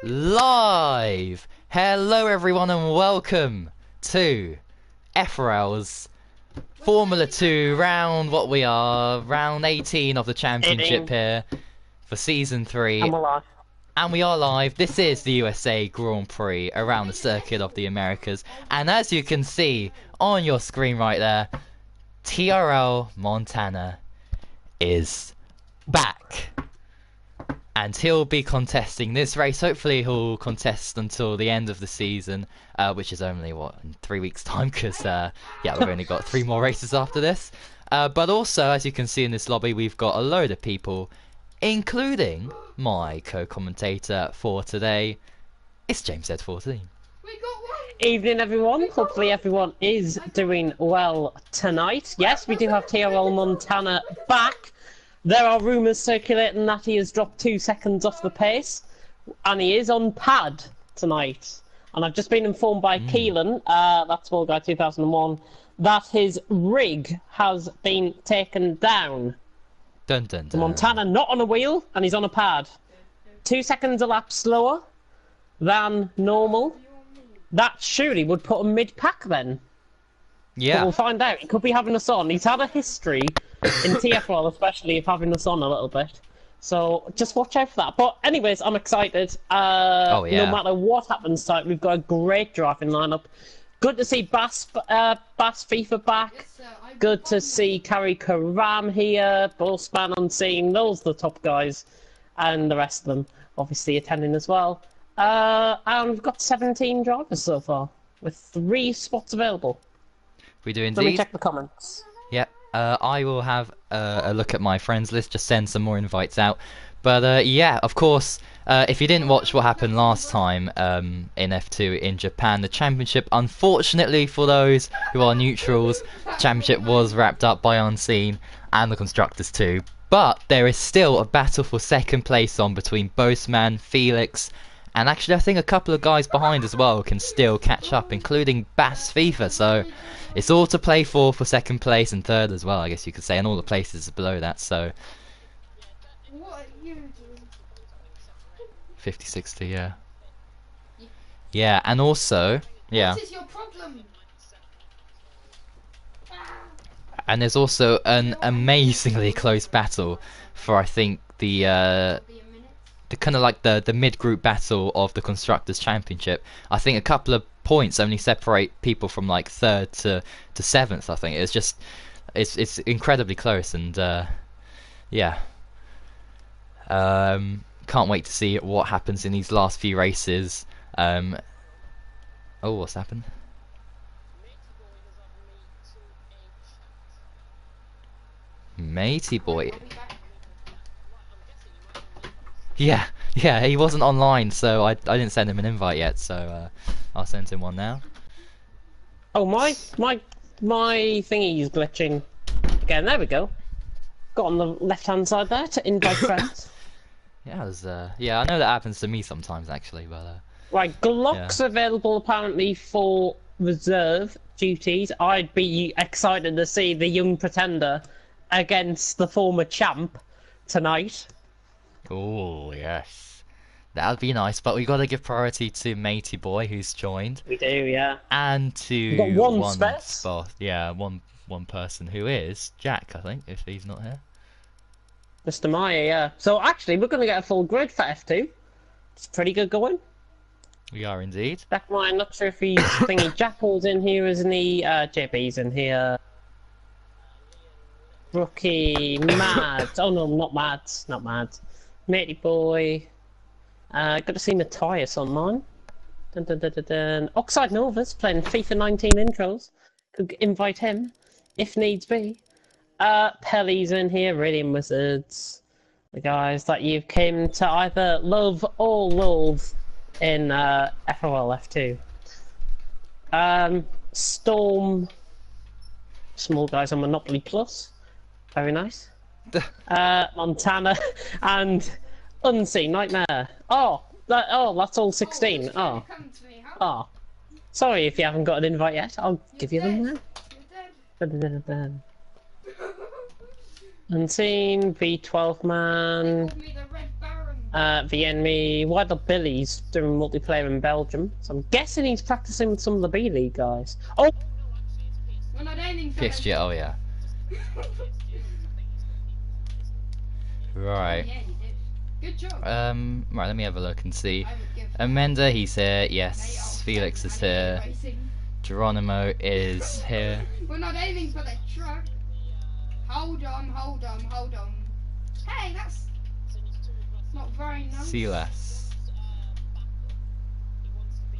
live. Hello everyone and welcome to FRL's Formula 2 round, round 18 of the championship here for season 3. And we're live. And we are live. This is the USA Grand Prix around the circuit of the Americas. And as you can see on your screen right there, TRL Montana is back. And he'll be contesting this race. Hopefully he'll contest until the end of the season, which is only, in 3 weeks' time, because, yeah, we've only got 3 more races after this. But also, as you can see in this lobby, we've got a load of people, including my co-commentator for today. It's James Z14. Evening, everyone. Hopefully everyone is doing well tonight. Yes, we do have TRL Montana back. There are rumours circulating that he has dropped 2 seconds off the pace, and he is on pad tonight. And I've just been informed by Keelan, that's Small Guy 2001, that his rig has been taken down. Dun dun dun. Montana not on a wheel, and he's on a pad. 2 seconds a lap slower than normal. That surely would put him mid-pack then. Yeah. But we'll find out. He could be having us on. He's had a history in TFL, especially, of having us on a little bit. So just watch out for that. But anyways, I'm excited. Oh, yeah. No matter what happens tonight, we've got a great driving lineup. Good to see Bass FIFA back. Good to see Kari Karam here. Bossman on scene. Those are the top guys. And the rest of them obviously attending as well. And we've got 17 drivers so far, with 3 spots available. We do indeed. Let me check the comments. Yep. I will have a look at my friends list, just send some more invites out. But yeah, of course, if you didn't watch what happened last time in F2 in Japan, the championship, unfortunately for those who are neutrals, the championship was wrapped up by Unseen and the constructors too. But there is still a battle for second place on between Boseman, Felix, and actually I think a couple of guys behind as well can still catch up, including Bass FIFA. So it's all to play for second place and third as well, I guess you could say, and all the places below that. So 50-60, yeah. Yeah, and also, yeah. What is your problem? And there's also an amazingly close battle for, I think, the kind of like the mid-group battle of the Constructors' Championship. I think a couple of points only separate people from like 3rd to 7th, I think. It's just, it's incredibly close, and yeah. Can't wait to see what happens in these last few races. Oh, what's happened? Matey boy. Yeah, he wasn't online, so I didn't send him an invite yet, so I'll send him one now. Oh, my thingy is glitching again. There we go. Got on the left-hand side there to invite friends. Yeah, I know that happens to me sometimes, actually, but Right, Glock's available apparently for reserve duties. I'd be excited to see the young pretender against the former champ tonight. oh yes, that would be nice. But we got to give priority to Matey boy, who's joined, We do, yeah. and to We've got one spot. space. Yeah, one person who is Jack, I think, if he's not here. Mr. Maya, yeah. So actually, we're going to get a full grid for F2. It's pretty good going. We are indeed. Jack Maya, not sure if he's thingy. Jackal's in here, isn't he? JB's in here. Rookie, Mads. Oh no, not Mads. Not Mads. Matey boy. Good to see Matthias online. Dun, dun, dun, dun, dun. Oxide Novas playing FIFA 19 intros. Could invite him if needs be. Pelly's in here, Radiant Wizards. The guys that you came to either love or loathe in FRL F2. Storm. Small guys on Monopoly Plus. Very nice. Montana and Unseen Nightmare. Oh, that's all 16. Oh. Sorry if you haven't got an invite yet. I'll give you them now. Unseen, V12 man. the enemy. Why the Billy's doing multiplayer in Belgium? So I'm guessing he's practicing with some of the B League guys. Oh, We're not aiming for PSG, oh yeah. Right. Yeah, you did. Good job. Right, let me have a look and see. I would give Amanda, he's here, yes. Felix is here. Racing. Geronimo is here. We're not aiming for the truck. Hold on, hold on, hold on. Hey, that's not very nice. Silas.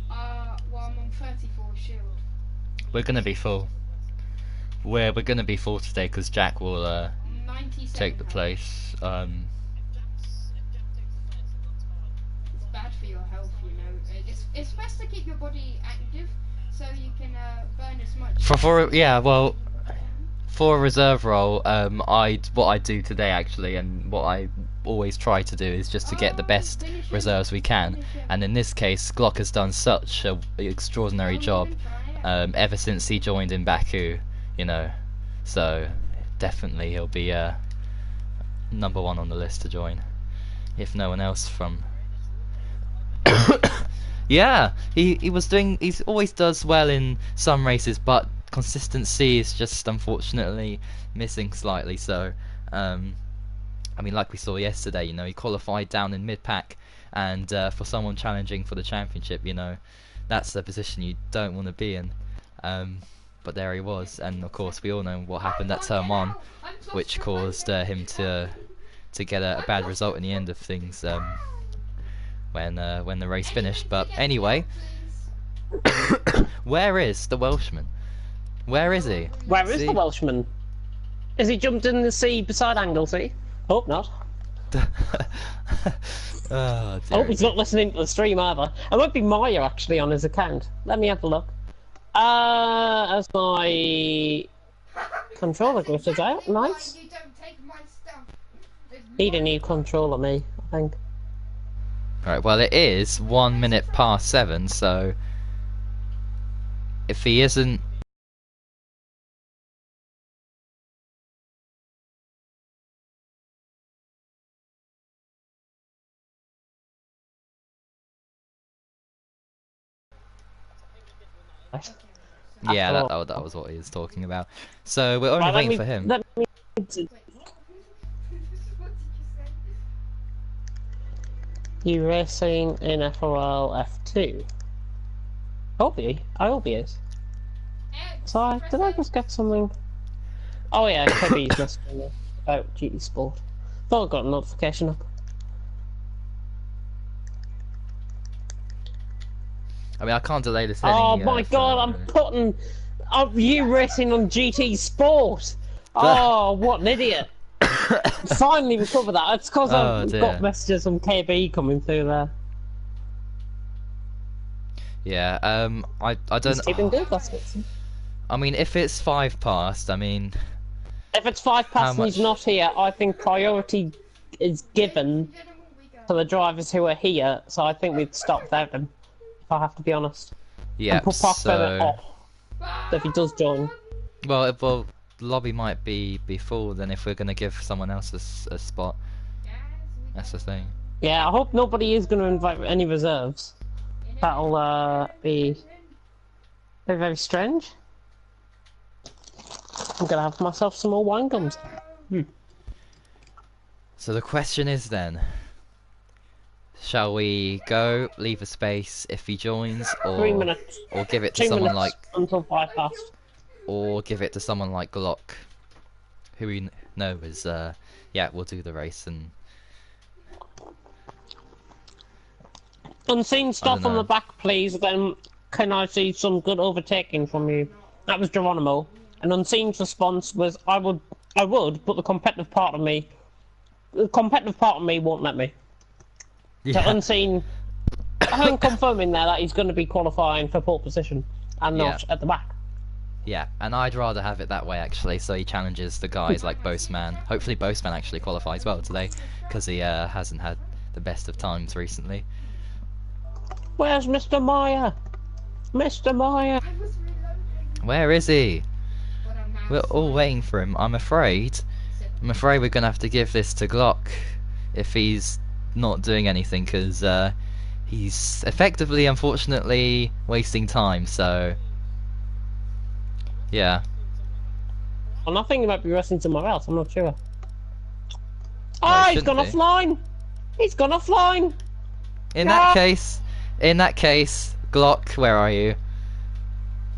Well, I'm on 34 shield. We're gonna be full. We're gonna be full today because Jack will 97 take the health. place. It's bad for your health, you know. It's best to keep your body active so you can burn as much. For a reserve role, what I do today actually, and what I always try to do is just to get the best reserves we can. And in this case, Glock has done such an extraordinary job ever since he joined in Baku, you know. So definitely he'll be number one on the list to join, if no one else from. Yeah, he always does well in some races, but consistency is just unfortunately missing slightly. So I mean, like we saw yesterday, you know, he qualified down in mid-pack, and for someone challenging for the championship, you know, that's the position you don't want to be in. But there he was, and of course we all know what happened at turn 1, which caused him to get a bad result in the end of things when the race finished. But anyway, where is the Welshman? Where is he? where is the Welshman? Is he jumped in the sea beside Anglesey? Hope not. Oh, I hope he's not listening to the stream either. It might be Maya actually on his account. Let me have a look. As my controller glitches out, nice. You don't take my stuff. Need a new controller, me, I think. Right, well it is 1 minute past 7, so if he isn't yeah, that was what he was talking about. So we're only Right, waiting for him. Let me What did you say? you racing in FRL F2. I hope he is. So did I just get something? Oh yeah, Kirby's messaging me about GT Sport. Thought I got a notification up. I mean, I can't delay this any Oh my god, I'm further. putting up you racing on GT Sport. Oh, what an idiot! Finally recovered that. It's because Oh, I've dear. got messages from KB coming through there. Yeah, I He's don't. keeping good. That's good. I mean, if it's 5 past, I mean, If it's 5 past and he's much- not here, I think priority is given to the drivers who are here. So I think we'd stop without him. If I have to be honest. yeah. And put Park Bennett So, off. So if he does join. well, the lobby might be full. Then if we're gonna give someone else a spot, that's the thing. Yeah, I hope nobody is going to invite any reserves. That'll be very strange. I'm gonna have myself some more wine gums. So the question is then, shall we go, leave a space if he joins, 3 minutes. or give it to 2 someone minutes like, until 5 past. or give it to someone like Glock, who we know is yeah, we'll do the race and Unseen stop on know. the back, please. Then can I see some good overtaking from you? That was Geronimo. And Unseen's response was, I would, but the competitive part of me won't let me. So yeah, Unseen, I think confirming there that he's going to be qualifying for pole position and not at the back. yeah. And I'd rather have it that way actually, so he challenges the guys like Boastman. Hopefully Boastman actually qualifies well today, because he hasn't had the best of times recently. Where's Mr. Meyer? Mr. Meyer! I was reloading. Where is he? But I'm now We're all waiting for him. I'm afraid we're gonna have to give this to Glock if he's not doing anything because he's effectively, unfortunately, wasting time. So yeah. Well, I think he might be racing somewhere else. I'm not sure. Well, Oh, he he's gone shouldn't be. offline. He's gone offline. In Yeah. that case, Glock, where are you?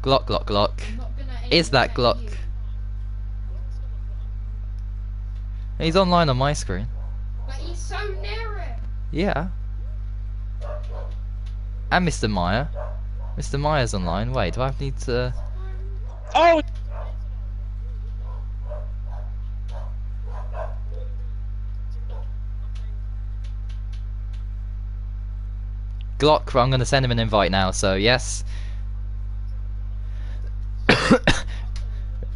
Glock, Glock, Glock. I'm not gonna aim Is that at Glock? you. He's online on my screen. But he's so near it. Yeah. And Mr. Meyer. Mr. Meyer's online. Wait, do I need to... Oh, Glock, I'm going to send him an invite now, so yes.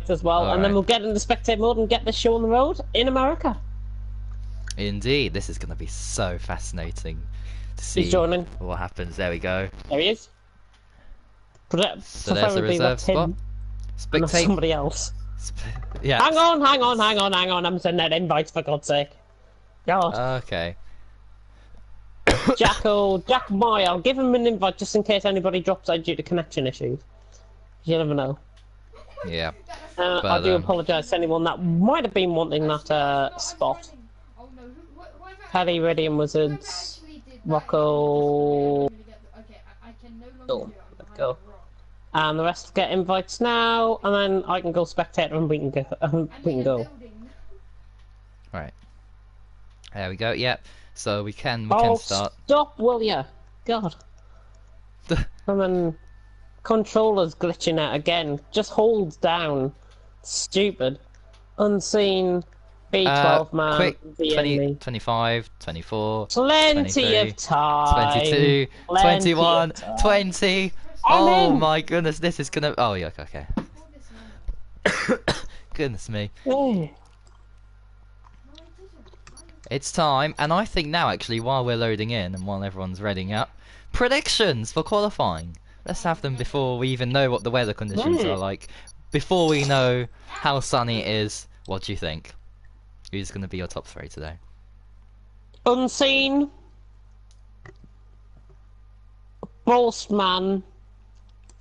as well, and Alright. then we'll get in the spectator mode and get this show on the road in America. Indeed, this is going to be so fascinating to see He's joining. what happens. There we go. There he is. So there's the Preferably reserve that's him spot. and not Spectate. somebody else. Yeah. Hang on. I'm sending that invite for God's sake. God. Okay. Jack Meyer, I'll give him an invite just in case anybody drops out due to connection issues. You never know. Yeah. I But, do apologise to anyone that might have been wanting that spot. Oh no, whoever Paddy, Radiant Wizards, actually did that, Rocco. Okay, I can no longer Cool. do it. I'm Let's behind go. the rock. And the rest get invites now, and then I can go spectator and we can go. I'm We can in a go. building. Right. There we go. Yep. So we can Oh, start. stop, will ya? God. I mean, controller's glitching out again. Just hold down. Stupid. Unseen. B12 man. Quick. the 20, enemy. 25, 24, Plenty 23, of time. 22, Plenty 21, of time. 20. I'm Oh in. my goodness, this is gonna. Oh yeah, okay. Hold this now. Goodness me. Yeah. No, I didn't. It's time, and I think now actually, while we're loading in and while everyone's readying up, predictions for qualifying. Let's have them before we even know what the weather conditions Yeah. are like. Before we know how sunny it is, what do you think? Who's going to be your top 3 today? Unseen. Bossman.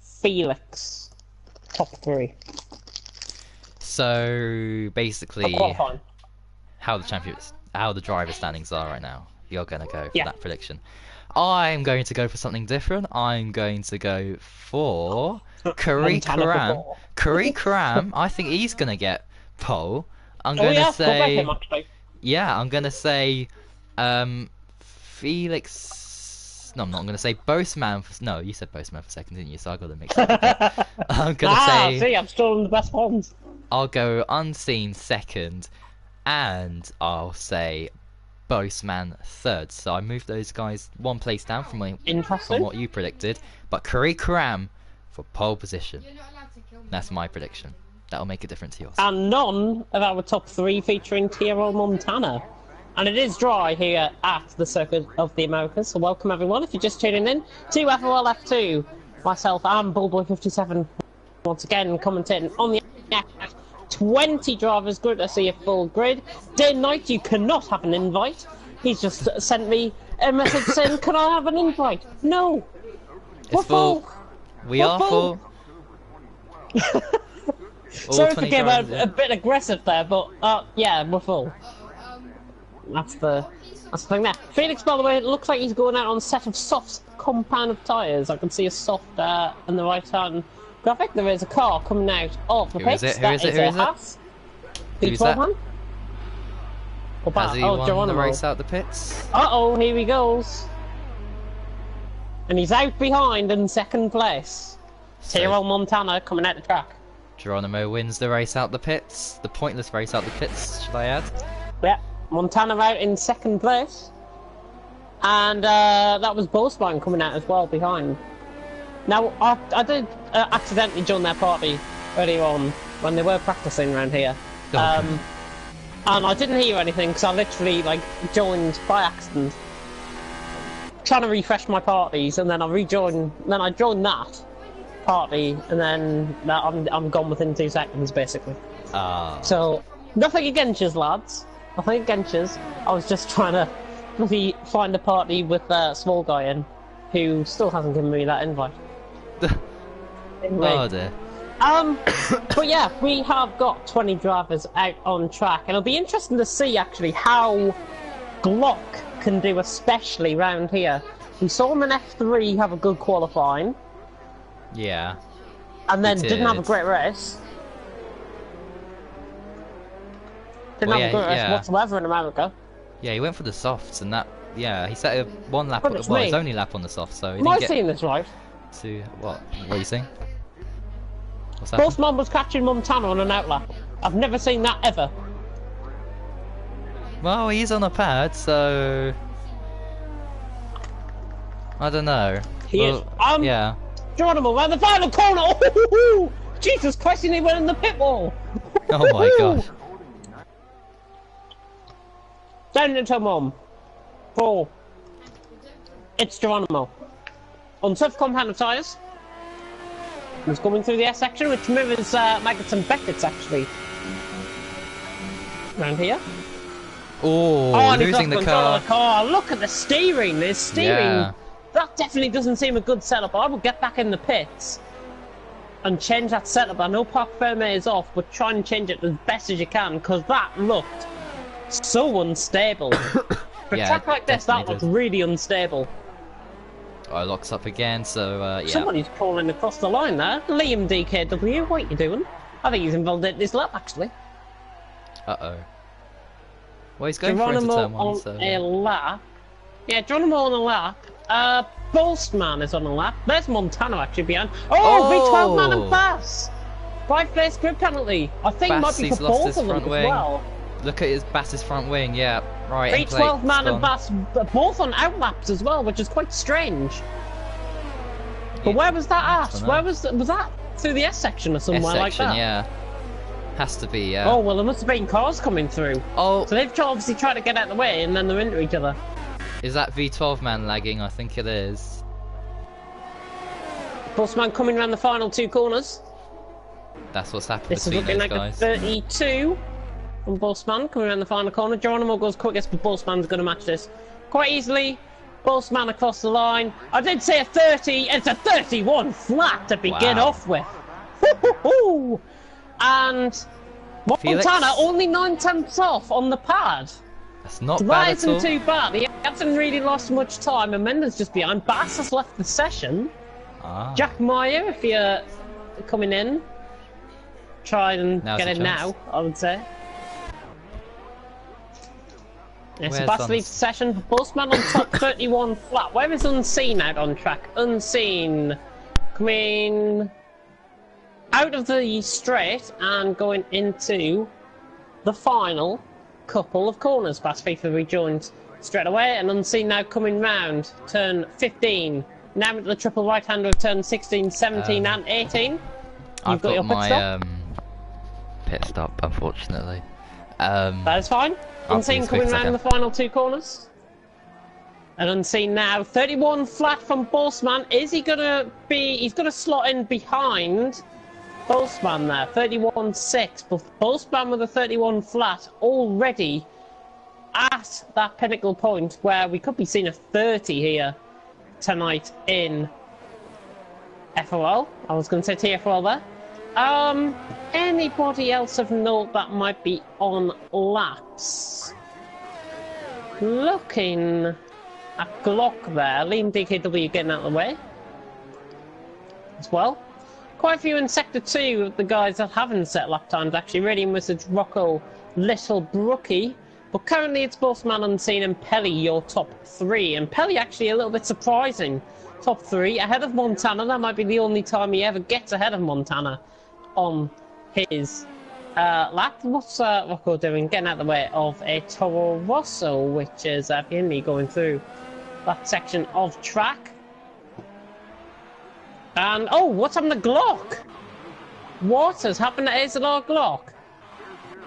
Felix. Top 3. So basically, Qualifying. how the driver standings are right now. You're going to go for Yeah. that prediction. I'm going to go for something different. I'm going to go for Curry Montana Karam. football. Curry Karam. I think he's going to get pole. I'm Oh going yeah, to go back say, him actually. yeah, I'm going to say Felix. No, I'm not. I'm going to say Boastman. No, you said Boastman for a second, didn't you? So I got to mix it up. I'm going to say. See, I'm still in the best ones. I'll go Unseen second, and I'll say Boastman third. So I moved those guys one place down from Interesting. what you predicted. But Curry Karam for pole position. You're not allowed to kill me. That's my prediction. That'll make a difference to yours. And none of our top 3 featuring Tyrrell Montana. And it is dry here at the Circuit of the Americas. So welcome everyone if you're just tuning in to FRL F2. Myself and Bullboy57 once again commentating on the act. 20 drivers, good to see a full grid. Day and night, you cannot have an invite. He's just sent me a message saying, can I have an invite? No. We're It's full. We We're are full. full. All Sorry for 20 getting drivers, a bit aggressive there, but yeah, we're full. That's the thing there. Felix, by the way, it looks like he's going out on a set of soft compound of tyres. I can see a soft in the right hand graphic. There is a car coming out of the Who pits. is it? Who That is it? is Who a is it? Haas. Who's B12 that? man. Has he Oh, won the Geronimo. race out the pits? Uh-oh, here he goes. And he's out behind in second place. Tyrrell Montana coming out the track. Geronimo wins the race out the pits. The pointless race out the pits, should I add? Yeah, Montana out in second place. And that was Boastman coming out as well behind. Now, I did accidentally join their party earlier on when they were practicing around here. Okay. And I didn't hear anything because I literally joined by accident. Trying to refresh my parties, and then I rejoined. Then I joined that party, and then I'm gone within 2 seconds, basically. Ah. So nothing against you, lads. Nothing against you. I was just trying to bloody find a party with a small guy in, who still hasn't given me that invite. Anyway. Oh dear. But yeah, we have got 20 drivers out on track, and it'll be interesting to see actually how Glock can do, especially round here. We saw him in F3 have a good qualifying, Yeah. and then He didn't have a did. great race. Didn't Well, have a great race yeah. whatsoever in America. Yeah, he went for the softs, and that. Yeah, he set a one lap. But it's Well, me. his only lap on the softs, so he Am I didn't get seeing this right? to what? What are you saying? What's happening? Postman was catching Montana on an outlap. I've never seen that ever. Well, he's on a pad, so I don't know. He is. Yeah. Geronimo around the final corner. Oh, Jesus Christ! And he went in the pit wall. Oh my gosh. Down into mom. 4. It's Geronimo. On soft compound tyres. He's coming through the S section, which mirrors Maggots and Beckett's actually. Around here. Oh, and he's losing lost the control car. of the car. Look at the steering. There's steering. Yeah. That definitely doesn't seem a good setup. I will get back in the pits and change that setup. I know Parc Fermé is off, but try and change it as best as you can, because that looked so unstable. For a Yeah, track like this, that definitely looked did. really unstable. Oh, it locks up again, so yeah. Somebody's crawling across the line there. Liam DKW, what are you doing? I think he's involved in this lap, actually. Uh-oh. Well, he's going for Geronimo into turn one, on so... a lap. Yeah, Geronimo on a lap. Bolstman is on a lap. There's Montano actually behind. Oh, V12 man and Bass! 5 place grid penalty. I think Bass, might be he's for lost both his of them front as wing. well. Look at his Bass's front wing, yeah. Right, end plate, V12 man it's and gone. Bass, both on outlaps as well, which is quite strange. But where was that at? dunno. Where was that through the S section or somewhere like S-section, that? yeah. Has to be, yeah. Oh, well, there must have been cars coming through. Oh, So they've obviously tried to get out of the way and then they're into each other. is that V12 man lagging? I think it is. Postman coming around the final 2 corners. That's what's happened This is between looking those like guys. a 32 from Bossman coming around the final corner. Geronimo goes quickest, but Bossman's going to match this quite easily. Bossman across the line. I did say a 30, it's a 31 flat to begin Wow. off with. Hoo-hoo-hoo. And Felix? Montana only 9/10ths off on the pad. That's not That bad at isn't all. too bad. He hasn't really lost much time, and Mendes just behind. Bass has left the session. Ah. Jack Meyer, if you're coming in, try and Now's get the in chance. now, I would say. Yeah, so Where's Bass leaves the session. Postman on top, 31 flat. Where is Unseen out on track? Unseen coming out of the straight and going into the final couple of corners. Bass FIFA rejoins straight away, and Unseen now coming round. Turn 15. Now into the triple right-hander of turn 16, 17 and 18. I've got your got pit my stop? pit stop, unfortunately. That is fine. I'll Unseen be as quick coming as I round the can. final 2 corners. And Unseen now, 31 flat from Bossman. Is he gonna be? He's gonna slot in behind Bossman there, 31.6. But Bossman with a 31 flat already at that pinnacle point where we could be seeing a 30 here tonight in FRL. I was going to say TFRL there. Anybody else of note that might be on laps? Looking at Glock there, Liam DKW getting out of the way as well. Quite a few in Sector 2 of the guys that haven't set lap times actually. Radiant Wizards, Rocco, Little Brookie. But currently it's Bossman, Unseen and Pelly, your top 3. And Pelly actually a little bit surprising. Top 3, ahead of Montana. That might be the only time he ever gets ahead of Montana on his lap. What's Rocco doing? Getting out of the way of a Toro Rosso, which is behind me going through that section of track. And, oh, what's happened to Glock? What has happened to ASLR Glock?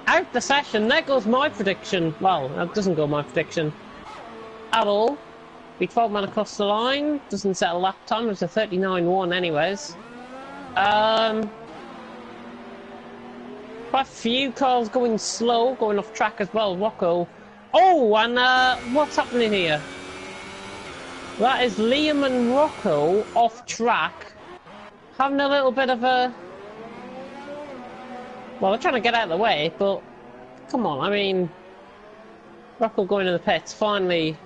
Out the session, there goes my prediction. Well, that doesn't go my prediction at all. We 12 man across the line, doesn't set a lap time, it's a 39.1 anyways. Quite a few cars going slow, going off track as well. Rocco Oh, and what's happening here? That is Liam and Rocco off track, having a little bit of a... Well, they're trying to get out of the way, but come on, I mean, Rocco going in the pits, finally.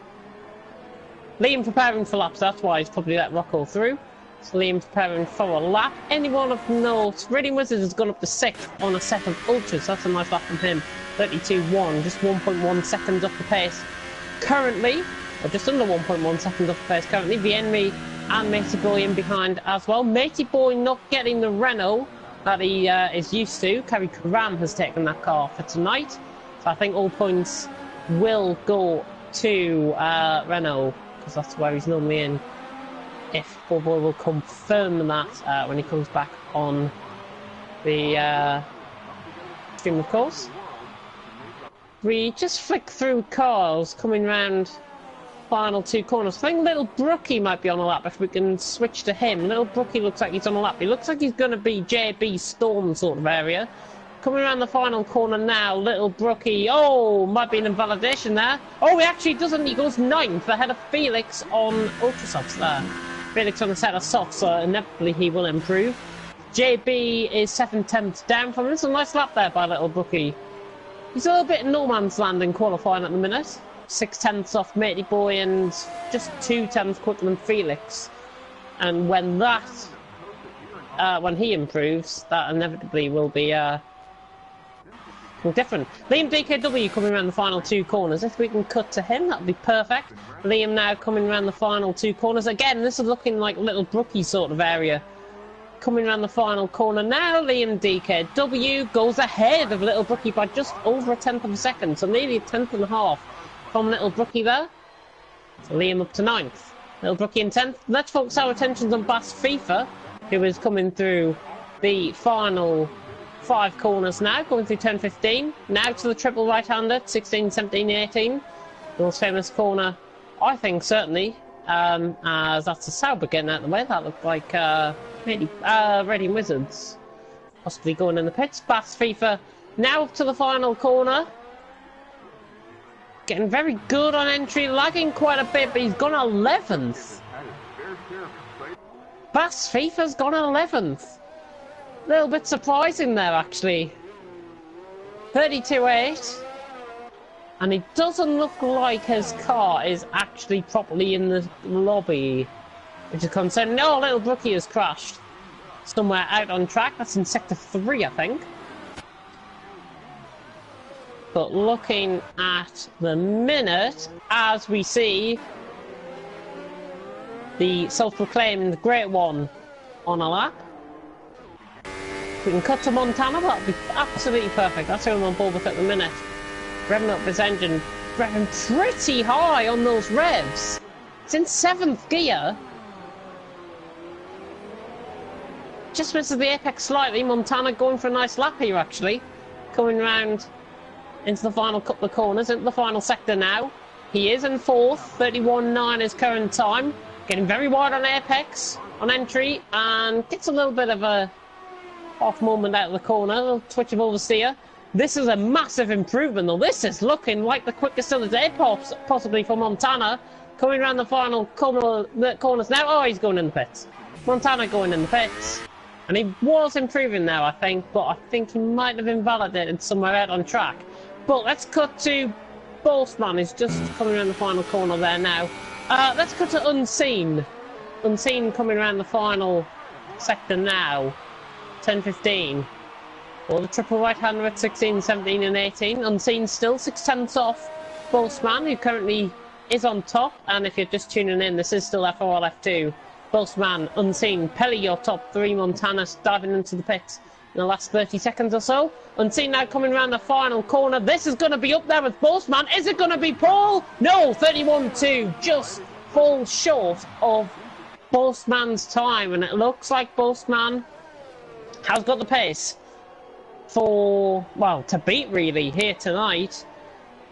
Liam preparing for laps, that's why he's probably let Rocco through. So Liam preparing for a lap. Anyone of note, Racing Wizards has gone up to 6th on a set of ultras, that's a nice lap from him. 32.1, just 1.1 seconds off the pace currently, or just under 1.1 seconds off the pace currently. Vienmi and Matey Boy in behind as well. Matey Boy not getting the Renault that he is used to. Kerry Karam has taken that car for tonight, so I think all points will go to Renault, because that's where he's normally in. If Bobo will confirm that when he comes back on the stream, of course. We just flick through cars coming round final 2 corners. I think Little Brookie might be on a lap if we can switch to him. Little Brookie looks like he's on a lap. He looks like he's going to be JB Storm sort of area. Coming around the final corner now, Little Brookie. Oh, might be an invalidation there. Oh, he actually doesn't. He goes 9th ahead of Felix on Ultrasofts there. Felix on a set of softs, so inevitably he will improve. JB is 7/10 down from him. It's a nice lap there by Little Brookie. He's a little bit in no man's land in qualifying at the minute. 6/10 off Matey Boy and just 2/10 quicker than Felix. And when when he improves, that inevitably will be different. Liam DKW coming around the final 2 corners. If we can cut to him, that would be perfect. Liam now coming around the final 2 corners. Again, this is looking like Little Brookie sort of area. Coming around the final corner now, Liam DKW goes ahead of Little Brookie by just over 1/10 of a second, so nearly 1/10.5 from Little Brookie there. So Liam up to 9th. Little Brookie in 10th. Let's focus our attentions on Bass FIFA, who is coming through the final 5 corners now, going through 10-15. Now to the triple right-hander, 16, 17, 18. The most famous corner, I think, certainly, as that's a Sauber getting out of the way. That looked like Racing Wizards possibly going in the pits. Bass FIFA now up to the final corner. Getting very good on entry, lagging quite a bit, but he's gone 11th. Bass FIFA's gone 11th. A little bit surprising there, actually. 32.8. And it doesn't look like his car is actually properly in the lobby, which is concerning. No, Little Brookie has crashed somewhere out on track. That's in sector 3, I think. But looking at the minute, as we see the self-proclaimed Great One on a lap. If we can cut to Montana, that would be absolutely perfect. That's who I'm on board with at the minute. Revving up his engine, revving pretty high on those revs. It's in 7th gear. Just misses the apex slightly. Montana going for a nice lap here, actually. Coming round into the final couple of corners, into the final sector now. He is in 4th, 31.9 his current time. Getting very wide on apex, on entry, and gets a little bit of a off moment out of the corner, a little twitch of oversteer. This is a massive improvement, though. This is looking like the quickest of the day, possibly for Montana. Coming around the final corners now. Oh, he's going in the pits. Montana going in the pits. And he was improving now, I think, but I think he might have invalidated somewhere out on track. But let's cut to Boltzmann, who's just coming around the final corner there now. Let's cut to Unseen. Unseen coming around the final sector now. 10-15. Or the triple right-hander at 16, 17 and 18. Unseen still 6/10 off Boltzmann, who currently is on top. And if you're just tuning in, this is still FRL F2. Boltzmann, Unseen, Pelly your top 3. Montana diving into the pits in the last 30 seconds or so. Unseen now coming around the final corner. This is going to be up there with Boltzmann. Is it going to be Paul? No, 31.2. Just falls short of Boltzmann's time. And it looks like Boltzmann has got the pace for, well, to beat really here tonight.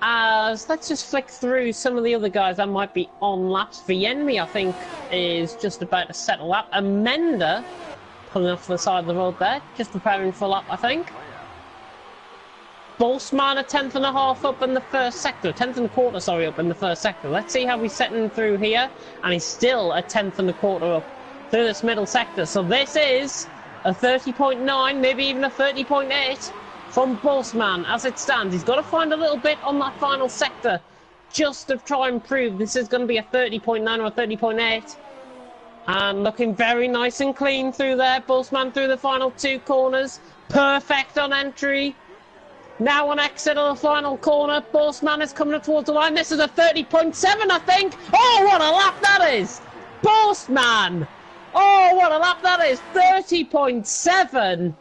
As let's just flick through some of the other guys that might be on laps. Vienmi, I think, is just about to set a lap. Amenda pulling off to the side of the road there, just preparing for a lap, I think. Boltzmann a 10.5 up in the first sector. 10.25, sorry, up in the first sector. Let's see how he's setting through here. And he's still a 10.25 up through this middle sector. So this is a 30.9, maybe even a 30.8 from Boltzmann as it stands. He's got to find a little bit on that final sector just to try and prove this is going to be a 30.9 or a 30.8. And looking very nice and clean through there. Boltzmann through the final 2 corners. Perfect on entry. Now on exit of the final corner. Boltzmann is coming up towards the line. This is a 30.7, I think. Oh, what a lap that is! Boltzmann! Oh, what a lap that is! 30.7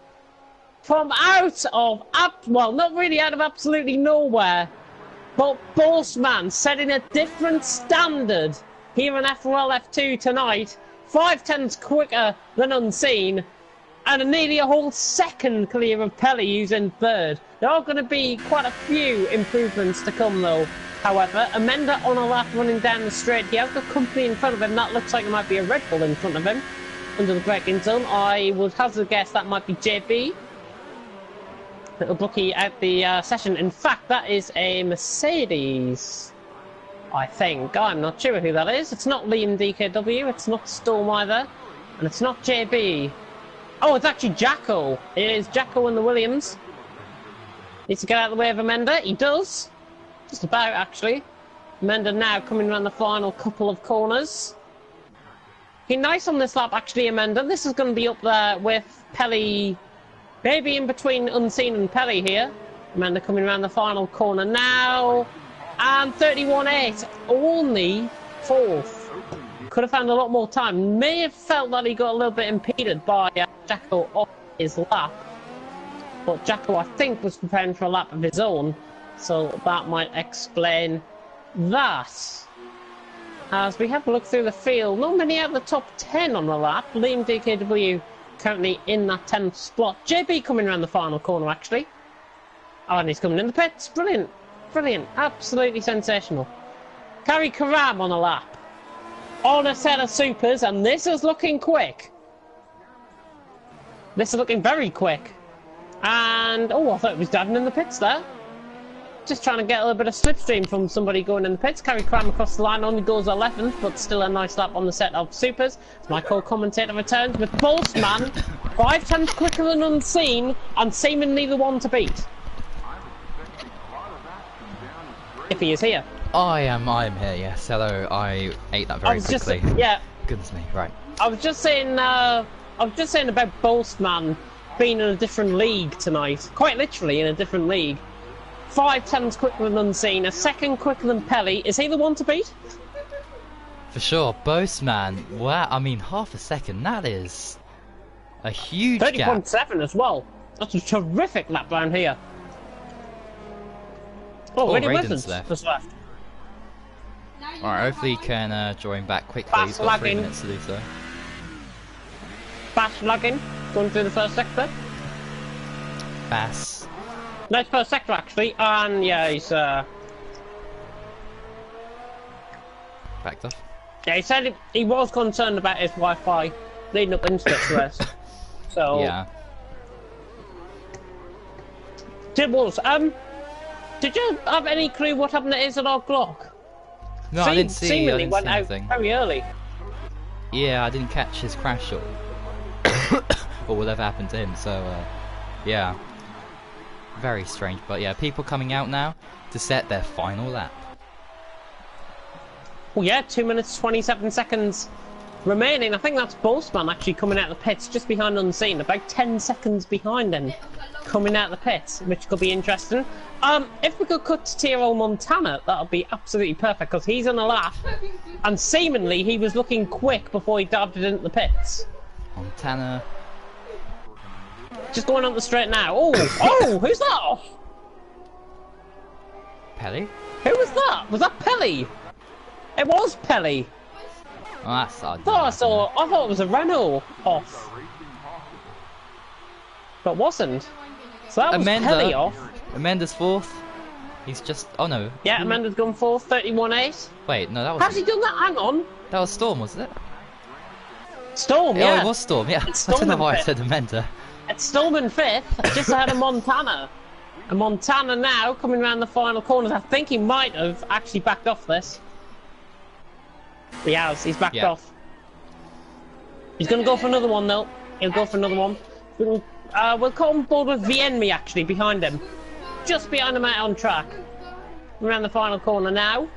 from out of, well, not really out of absolutely nowhere. But Boltzmann setting a different standard here in FRL F2 tonight. 5/10 quicker than Unseen, and nearly a whole second clear of Pelly, who's in third. There are going to be quite a few improvements to come, though. However, Amenda on a lap running down the straight. He has got company in front of him. That looks like it might be a Red Bull in front of him under the braking zone. I would hazard a guess that might be JB. Little bookie at the session. In fact, that is a Mercedes, I think. I'm not sure who that is. It's not Liam DKW, it's not Storm either, and it's not JB. Oh, it's actually Jacko. It is Jacko in the Williams. Needs to get out of the way of Amenda. He does. Just about, actually. Amenda now coming around the final couple of corners. He nice on this lap, actually, Amenda. This is going to be up there with Pelly, maybe in between Unseen and Pelly here. Amenda coming around the final corner now. And 31.8, only 4th. Could have found a lot more time. May have felt that he got a little bit impeded by Jacko off his lap. But Jacko, I think, was preparing for a lap of his own. So that might explain that. As we have a look through the field, not many out of the top 10 on the lap. Liam DKW currently in that 10th spot. JB coming around the final corner, actually. Oh, and he's coming in the pits. Brilliant. Brilliant. Absolutely sensational. Carry Karam on a lap. On a set of supers, and this is looking quick. This is looking very quick. And, oh, I thought it was diving in the pits there. Just trying to get a little bit of slipstream from somebody going in the pits. Carry Karam across the line, only goes 11th, but still a nice lap on the set of supers. My co-commentator returns with Boltzmann, 5/10 quicker than Unseen, and seemingly the one to beat. If he is here. I am here, yes. Hello, I ate that very quickly. Yeah. Goodness me, right. I was just saying about Boltzmann being in a different league tonight. Quite literally in a different league. 5/10 quicker than Unseen, a second quicker than Pelly. Is he the one to beat? For sure, Boltzmann. Wow, I mean, half a second. That is a huge gap. 30.7 as well. That's a terrific lap down here. Oh, Eddie Withers just left. Alright, hopefully he can join back quickly. Fast He's got 3 lagging. minutes to do so. Fast lagging, going through the first sector. Bass. Nice first sector, actually. And yeah, he's Backed off. yeah, he said he was concerned about his Wi-Fi leading up into this race. So Yeah. Tibbles, did you have any clue what happened to Isidore Glock? No, I didn't see Seemingly went out anything. very early. Yeah, I didn't catch his crash or or whatever happened to him, so yeah. Very strange, but yeah, people coming out now to set their final lap. Well, yeah, 2 minutes 27 seconds remaining. I think that's Boltzmann actually coming out of the pits just behind Unseen, about 10 seconds behind him coming out of the pits, which could be interesting. If we could cut to Tiro Montana, that would be absolutely perfect, because he's on a lap, and seemingly he was looking quick before he dived it into the pits. Montana. Just going on the straight now. Oh, who's that off? Pelly? Who was that? Was that Pelly? It was Pelly. Oh, that's odd. I thought it was a Renault off. But wasn't. So that was Pelly off. Amenda's 4th. He's just. Oh no. Yeah, Amanda's gone 4th, 31.8. Wait, no, that was. How's he done that? Hang on. That was Storm, wasn't it? Storm, Oh, yeah. it was Storm, yeah. It's I don't know Storm why I in said Amenda. It's Storm in 5th, just ahead of Montana. And Montana now coming around the final corners. I think he might have actually backed off this. He has. He's backed off. He's going to go for another one though. He'll go for another one. We'll come on board with Vienmi actually behind him. Just behind him out on track. Around the final corner now.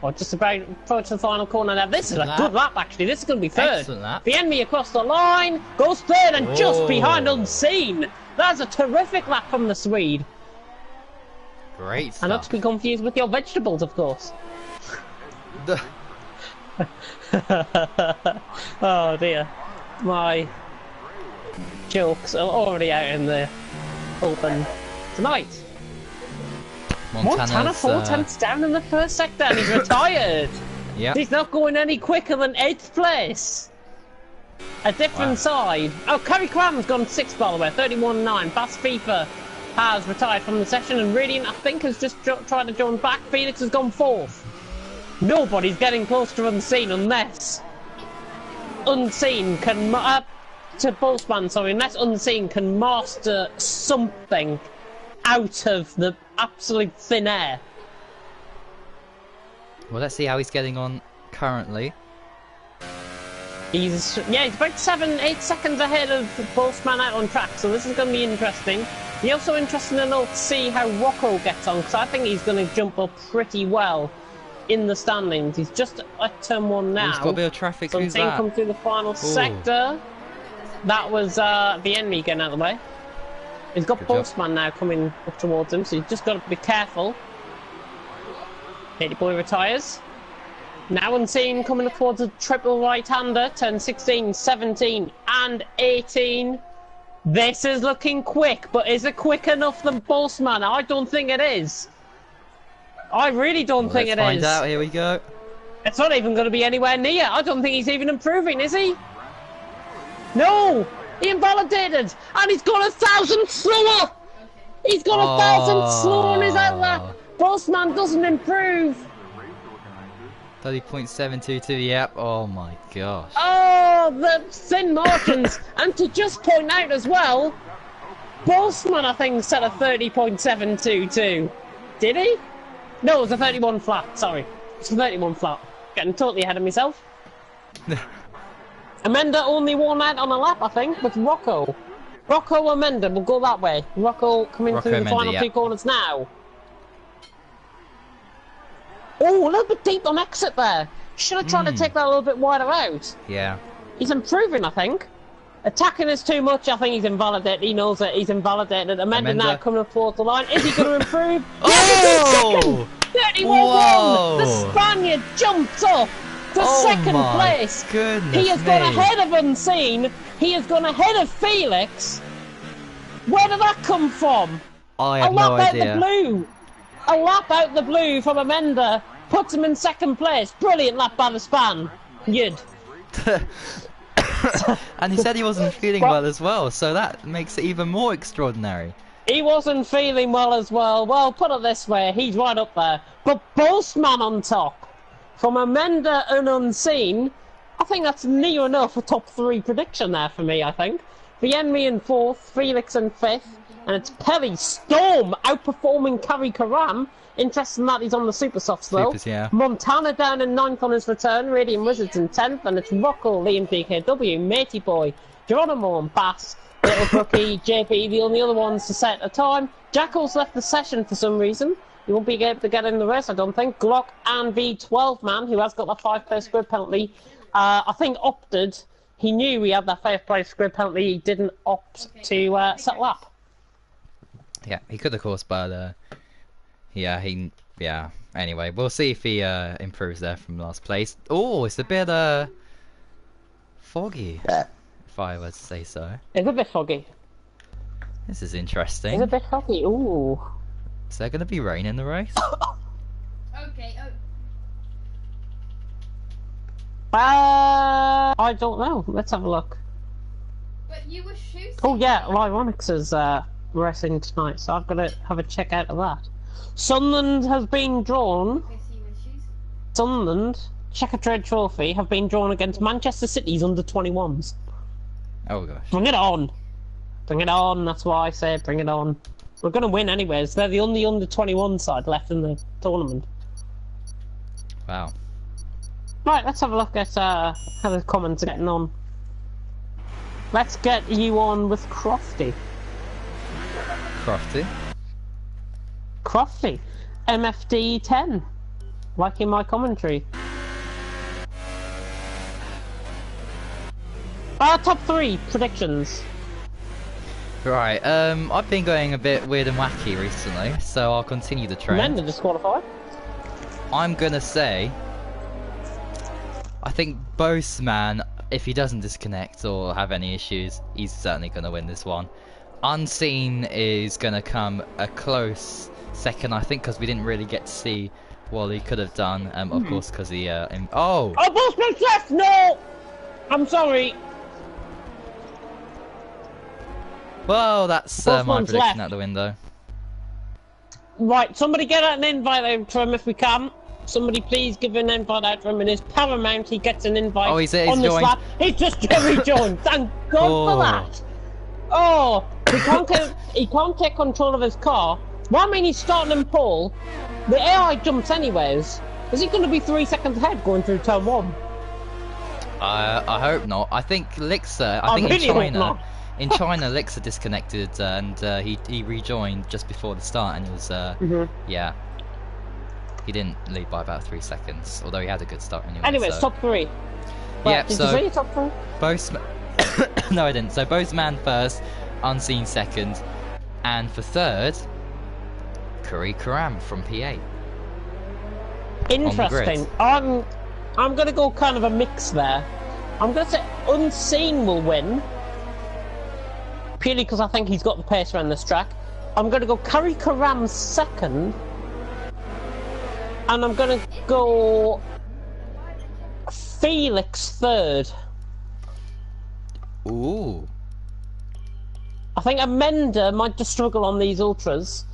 Or just about approaching the final corner now. This is a good lap actually. This is going to be third. Excellent lap. Vienmi across the line. Goes third and just behind Unseen. That's a terrific lap from the Swede. Great stuff. And not to be confused with your vegetables, of course. Oh dear. My jokes are already out in the open tonight. Montana 4/10 down in the first sector and he's retired. Yep. He's not going any quicker than 8th place. A different side. Oh, Kerry Cram's gone 6th by the way, 31.9. Bass FIFA has retired from the session and Radiant I think has just tried to join back. Felix has gone 4th. Nobody's getting close to Unseen unless Unseen can to Boltzmann, sorry, unless Unseen can master something out of the absolute thin air. Well, let's see how he's getting on currently. He's about 7-8 seconds ahead of Boltzmann out on track, so this is going to be interesting. You're also interested to see how Rocco gets on, because I think he's going to jump up pretty well in the standings. He's just at turn 1 now. He's got a bit of traffic. So Who's that? come through the final sector. That was the enemy getting out of the way. He's got Boltzmann now coming up towards him, so you've just got to be careful. Lady Boy retires. Now Unseen coming up towards a triple right-hander, turn 16, 17 and 18. This is looking quick, but is it quick enough than Boltzmann? I don't think it is. I really don't think it is. Let's find out, here we go. It's not even going to be anywhere near. I don't think he's even improving, is he? No! He invalidated! And he's got 1,000 slower! He's got 1,000 slower on his outlap! Boltzmann doesn't improve! 30.722, yep, oh my gosh. Oh, the thin margins! And to just point out as well, Boltzmann I think set a 30.722. Did he? No, it was a 31 flat, sorry. It's a 31 flat. Getting totally ahead of myself. Amenda only won out on a lap, I think, with Rocco. Rocco Amenda will go that way. Rocco coming through the final 2 corners now. Oh, a little bit deep on exit there. Should have tried to take that a little bit wider out. Yeah. He's improving, I think. Attacking is too much, I think he's invalidated. He knows that he's invalidated. Amenda now coming up towards the line. Is he going to improve? Oh! 31-1! The Spaniard jumps up to second place. He has gone ahead of Unseen. He has gone ahead of Felix. Where did that come from? I have no idea. Out the blue. A lap out the blue from Amenda puts him in second place. Brilliant lap by the Span. Yid. And he said he wasn't feeling well as well, so that makes it even more extraordinary. He wasn't feeling well as well. Well, put it this way, he's right up there. But Boltzmann on top, from Amenda and Unseen, I think that's near enough a top 3 prediction there for me, I think. Vienmi in 4th, Felix in 5th, and it's Perry Storm outperforming Kerry Karam. Interesting that he's on the super softs though. Supers, yeah. Montana down in 9th on his return, Radiant Wizards in 10th, and it's Rocco, Liam DKW, Matey Boy, Geronimo and Bass, Little Brookie, JP, the only other ones to set a time. Jackal's left the session for some reason. He won't be able to get in the race, I don't think. Glock and V12 man, who has got the 5-place grid penalty, I think opted. He knew he had that 5-place grid penalty, he didn't opt to set lap. Yeah, he could of course, but yeah, anyway, we'll see if he improves there from last place. Oh, it's a bit foggy, if I were to say so. It's a bit foggy. This is interesting. It's a bit foggy, ooh. Is there going to be rain in the race? Okay, I don't know. Let's have a look. But you were shooting. Oh yeah, Lyronix is racing tonight, so I've got to have a check out of that. Sunderland has been drawn. Sunderland, Checkatrade Trophy, have been drawn against Manchester City's under-21s. Oh gosh. Bring it on! Bring it on, that's why I say bring it on. We're going to win anyways. They're the only under-21 side left in the tournament. Wow. Right, let's have a look at how the comments are getting on. Let's get you on with Crofty. Crofty. Crofty. MFD 10. Liking my commentary. Top 3 predictions. Right, I've been going a bit weird and wacky recently, so I'll continue the trend. Men are disqualified. I'm gonna say, I think Boseman, if he doesn't disconnect or have any issues, he's certainly gonna win this one. Unseen is gonna come a close second, I think, because we didn't really get to see what he could have done. Of course, because he oh, Boseman's left. No, I'm sorry. Well, that's my Boseman's prediction left. out the window. Right, somebody get an invite out to him if we can. Somebody please give an invite out to him. It is paramount he gets an invite Oh, he's on this joined. lap. He's just rejoined. Thank God for that. Oh, he can't take control of his car. Well, I mean, he's starting in pole. The AI jumps anyways. Is he going to be 3 seconds ahead going through turn 1? I hope not. I think Lixa, I think really in hope China, not. Lixa disconnected and he rejoined just before the start, and it was yeah, he didn't lead by about 3 seconds, although he had a good start anyway. Anyways, so. top 3. Yeah, did so you say your top 3? Boseman. No, I didn't. So Boseman first, Unseen second, and for third, Curry Karam from PA. Interesting. I'm going to go kind of a mix there. I'm going to say Unseen will win, purely because I think he's got the pace around this track. I'm going to go Curry Karam second, and I'm going to go Felix third. Ooh. I think Amanda might just struggle on these ultras.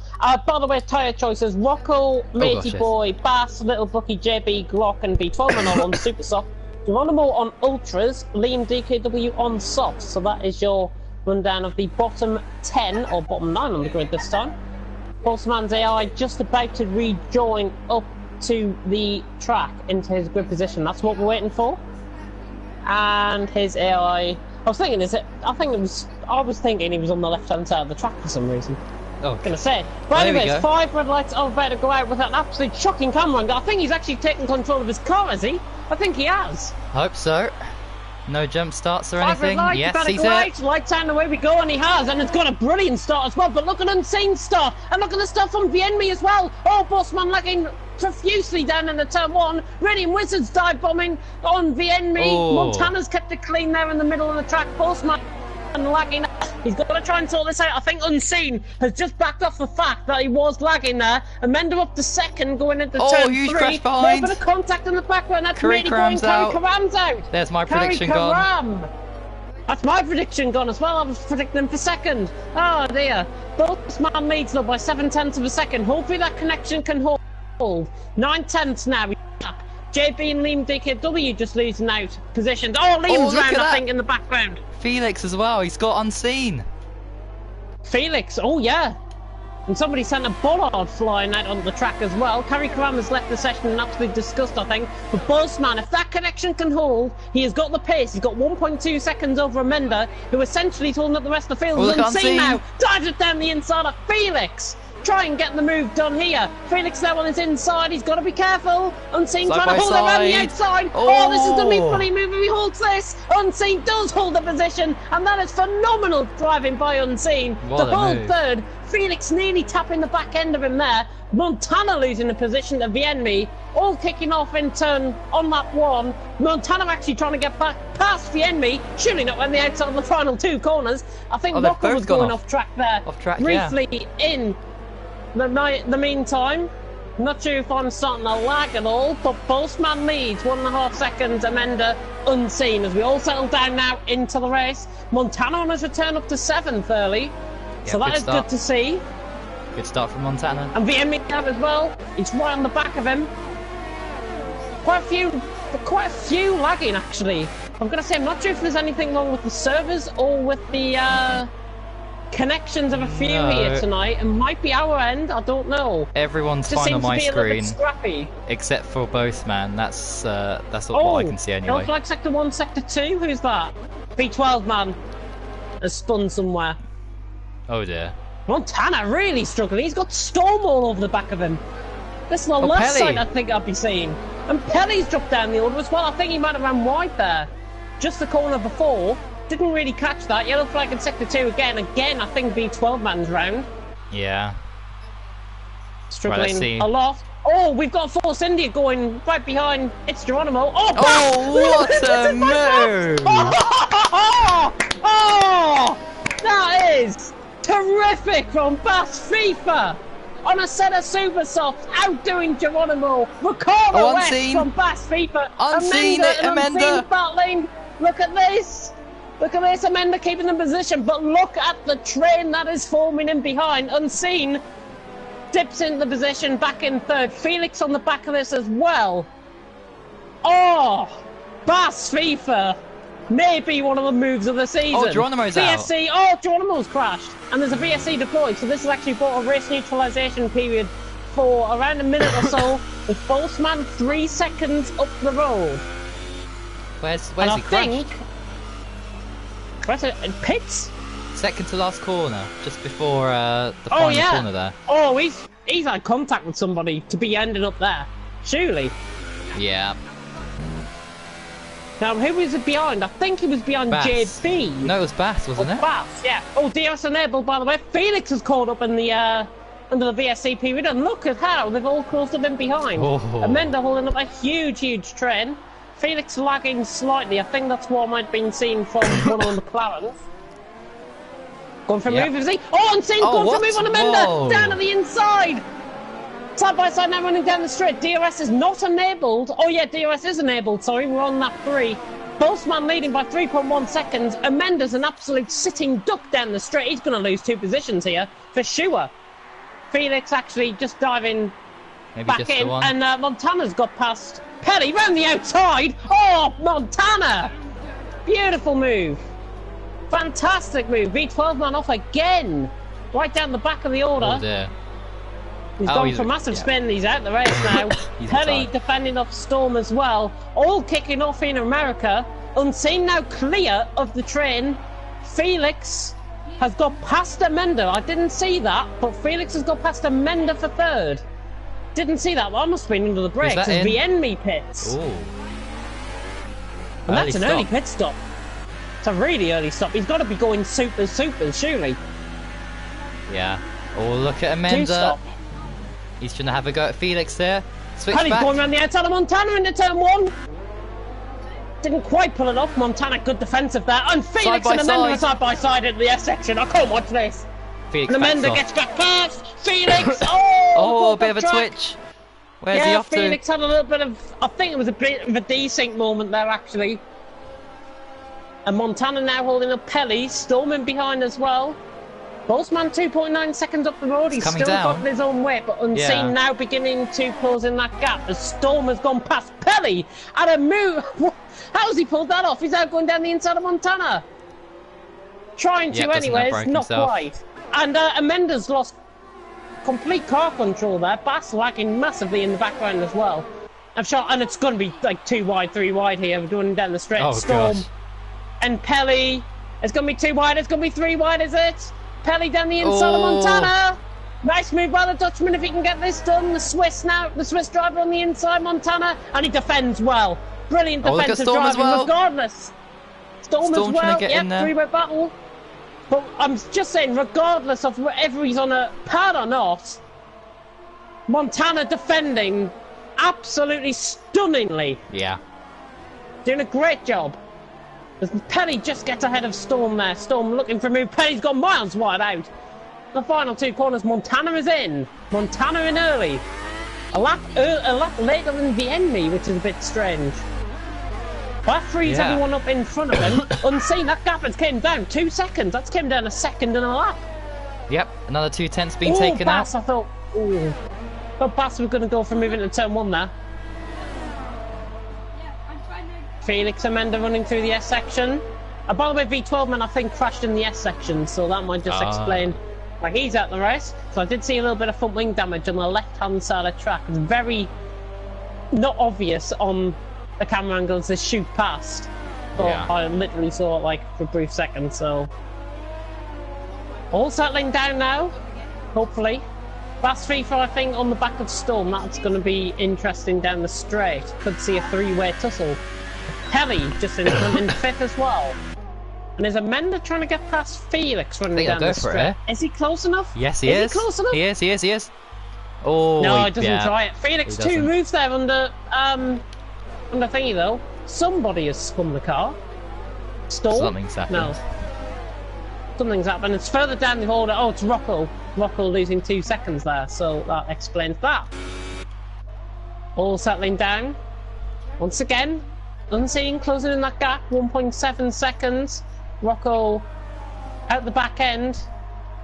By the way, tyre choices: Rocco, Matey gosh, Boy, Bass, Little Bucky, JB, Glock, and B12 and all on super soft. Geronimo on ultras, Liam DKW on softs. So that is your rundown of the bottom 10 or bottom 9 on the grid this time. Pulseman's AI just about to rejoin up to the track into his grid position. That's what we're waiting for. And his AI, I was thinking he was on the left-hand side of the track for some reason. Oh, Gonna say. But there we anyways, go. 5 red lights are about to go out with an absolute shocking camera angle. I think he's actually taken control of his car, has he? I think he has. Hope so. No jump starts or 5 red anything. lights, Yes, about to he's go it. out. Lights out and away we go, and he has. And it's got a brilliant start as well. But look at Unseen start. And look at the stuff from Vienme as well. Oh, Bossman lagging profusely down in the turn 1. Radiant Wizards dive bombing on Vienme. Oh. Montana's kept it clean there in the middle of the track. Bossman and lagging. He's got to try and sort this out. I think Unseen has just backed off the fact that he was lagging there. Amanda up to second going into turn huge 3. crash behind. A bit of contact in the background. That's Curry really going. Karam's out. Curry Karam's out. There's my Curry prediction gone. Karam. That's my prediction gone as well. I was predicting him for second. Oh dear. Bossman leads though by 7/10 of a second. Hopefully that connection can hold. 9/10 now. JB and Liam DKW just losing out positions. Oh, Liam's look round, at I that. think, in the background. Felix as well. He's got Unseen. Felix, oh yeah. And somebody sent a bollard flying out on the track as well. Curry Karam has left the session in absolute disgust, I think. But Buzzman, if that connection can hold, he has got the pace. He's got 1.2 seconds over Amanda, who essentially is holding up the rest of the field. Oh, look at Unseen Unseen. now, dives it down the inside of Felix. Try and get the move done here. Felix now on his inside. He's got to be careful. Unseen Side trying by to hold it around the side. outside. Oh, this is going to be Oh. funny move if he holds this. Unseen does hold the position, and that is phenomenal driving by Unseen. What to a hold move. third. Felix nearly tapping the back end of him there. Montana losing the position to Vienme. All kicking off in turn on lap 1. Montana actually trying to get back past Vienme. Surely not on the outside of the final 2 corners. I think Oh, they've Rocco both was gone going off. off track there. Off track, yeah. briefly in the meantime. Not sure if I'm starting to lag at all, but Boltzmann leads 1.5 seconds. Amanda Unseen as we all settle down now into the race. Montana on his return up to 7th early, so Yeah, that good is start. good to see. Good start from Montana. And VME as well. It's right on the back of him. Quite a few lagging actually. I'm gonna say I'm not sure if there's anything wrong with the servers or with the connections of a few here tonight, and might be our end. I don't know. Everyone's Just fine on seems to my be a little screen, bit scrappy. except for both, man. That's what I can see anyway. Looks like Sector 1, Sector 2. Who's that? B12 man has spun somewhere. Oh dear. Montana really struggling. He's got Storm all over the back of him. This is the last sight I think I'll be seeing. And Pelly's dropped down the order as well. I think he might have ran wide there. Just the corner before. Didn't really catch that. Yellow flag in Sector 2 again. Again, I think B12 man's round. Yeah. Struggling a lot. Oh, we've got Force India going right behind. It's Geronimo. Oh, what a move! Oh, that is terrific from Bass FIFA. On a set of super softs, outdoing Geronimo. Ricardo West from Bass FIFA. Unseen Amanda. Battling. Look at this. Look at this, Amanda keeping the position. But look at the train that is forming in behind. Unseen dips into the position, back in third. Felix on the back of this as well. Oh, Bass FIFA. Maybe one of the moves of the season. Oh, Geronimo's VSC, out. oh, Geronimo's crashed. And there's a VSC deployed, so this has actually brought a race neutralisation period for around a minute or so, with Boltzmann 3 seconds up the road. Where's he crashed? Where's it? Pits? Second to last corner, just before the final corner there. Oh, he's had contact with somebody to be ending up there. Surely. Yeah. Now, who was it behind? I think he was behind Bass. JB. No, it was Bass, wasn't it? Bass, yeah. Oh, DRS enabled, by the way. Felix is caught up in the under the VSC period, and look at how they've all closed up in behind. Oh. Amanda holding up a huge train. Felix lagging slightly. I think that's what might have been seen from one of the McLarens. Going for a move, is he? Oh, Unseen going for a move on Amanda! Whoa. Down at the inside! Side by side now running down the straight. DRS is not enabled. Oh yeah, DRS is enabled, sorry, we're on lap 3. Boltzmann leading by 3.1 seconds. Amenda's an absolute sitting duck down the straight. He's going to lose 2 positions here, for sure. Felix actually just diving back in, and Montana's got past Pelly round the outside. Oh, Montana! Beautiful move. Fantastic move. V12 man off again. Right down the back of the order. Oh dear. He's gone for massive spin. He's out the race now. Pelly defending off Storm as well. All kicking off in America. Unseen now clear of the train. Felix has got past Amanda. I didn't see that, but Felix has got past Amanda for third. Didn't see that. Well, I must have been under the brakes. It's the enemy pits. Ooh. And that's an early pit stop. It's a really early stop. He's got to be going super, surely. Yeah. Oh, look at Amanda. He's trying to have a go at Felix there. Switch back. He's going around the outside of Montana into turn 1. Didn't quite pull it off. Montana, good defensive there. And Felix and Amanda are side by side into the S section. I can't watch this. Felix and Amanda gets back first. Felix. Oh, a bit of a twitch. Where's he off to? Felix had a little bit of. I think it was a bit of a desync moment there, actually. And Montana now holding up Pelly, storming behind as well. Boltzmann 2.9 seconds up the road. He's still got his own way, but Unseen now beginning to close in that gap. The Storm has gone past Pelly at a move. How's he pulled that off? He's out going down the inside of Montana. Trying to, anyways, not quite. And Amanda's lost complete car control there. Bass lagging massively in the background as well. And it's going to be like 2 wide, 3 wide here. We're doing down the straight. Oh, Storm gosh. and Pelly. It's going to be 2 wide. It's going to be 3 wide, is it? Pelly down the inside of Montana. Nice move by the Dutchman if he can get this done. The Swiss driver on the inside, Montana, and he defends well. Brilliant defensive driving, regardless. Storm as well, yep, 3-way battle. But I'm just saying, regardless of whether he's on a pad or not, Montana defending absolutely stunningly. Yeah. Doing a great job. Pelly just gets ahead of Storm there. Storm looking for a move. Pelly's got miles wide out. The final 2 corners, Montana is in. Montana in early. A lap later than the enemy, which is a bit strange. That frees everyone up in front of him. Unseen, that gap has came down 2 seconds. That's came down a second and a lap. Yep, another 2 tenths being taken Bass, out. I thought, Bass was going to go for moving to turn 1 there. Felix Amanda running through the S section. By the way, V12 man I think crashed in the S section, so that might just explain why he's out the race. So I did see a little bit of front wing damage on the left-hand side of the track. It's very not obvious on the camera angles as shoot past, but I literally saw it like for a brief second. So all settling down now, hopefully. Fast FIFA, I think, on the back of Storm. That's going to be interesting down the straight. Could see a three-way tussle. Pelly just in front in fifth as well. And there's Amanda trying to get past Felix running down the straight. Is he close enough? Yes, he is. He close enough? He is. Oh, no, he doesn't try it. Felix, two moves there under thingy though. Somebody has spun the car. Storm? Something's happened. No. Something's happened. It's further down the order. Oh, it's Rocco. Rocco losing 2 seconds there, so that explains that. All settling down. Once again, Unseen closing in that gap, 1.7 seconds. Rocco out the back end.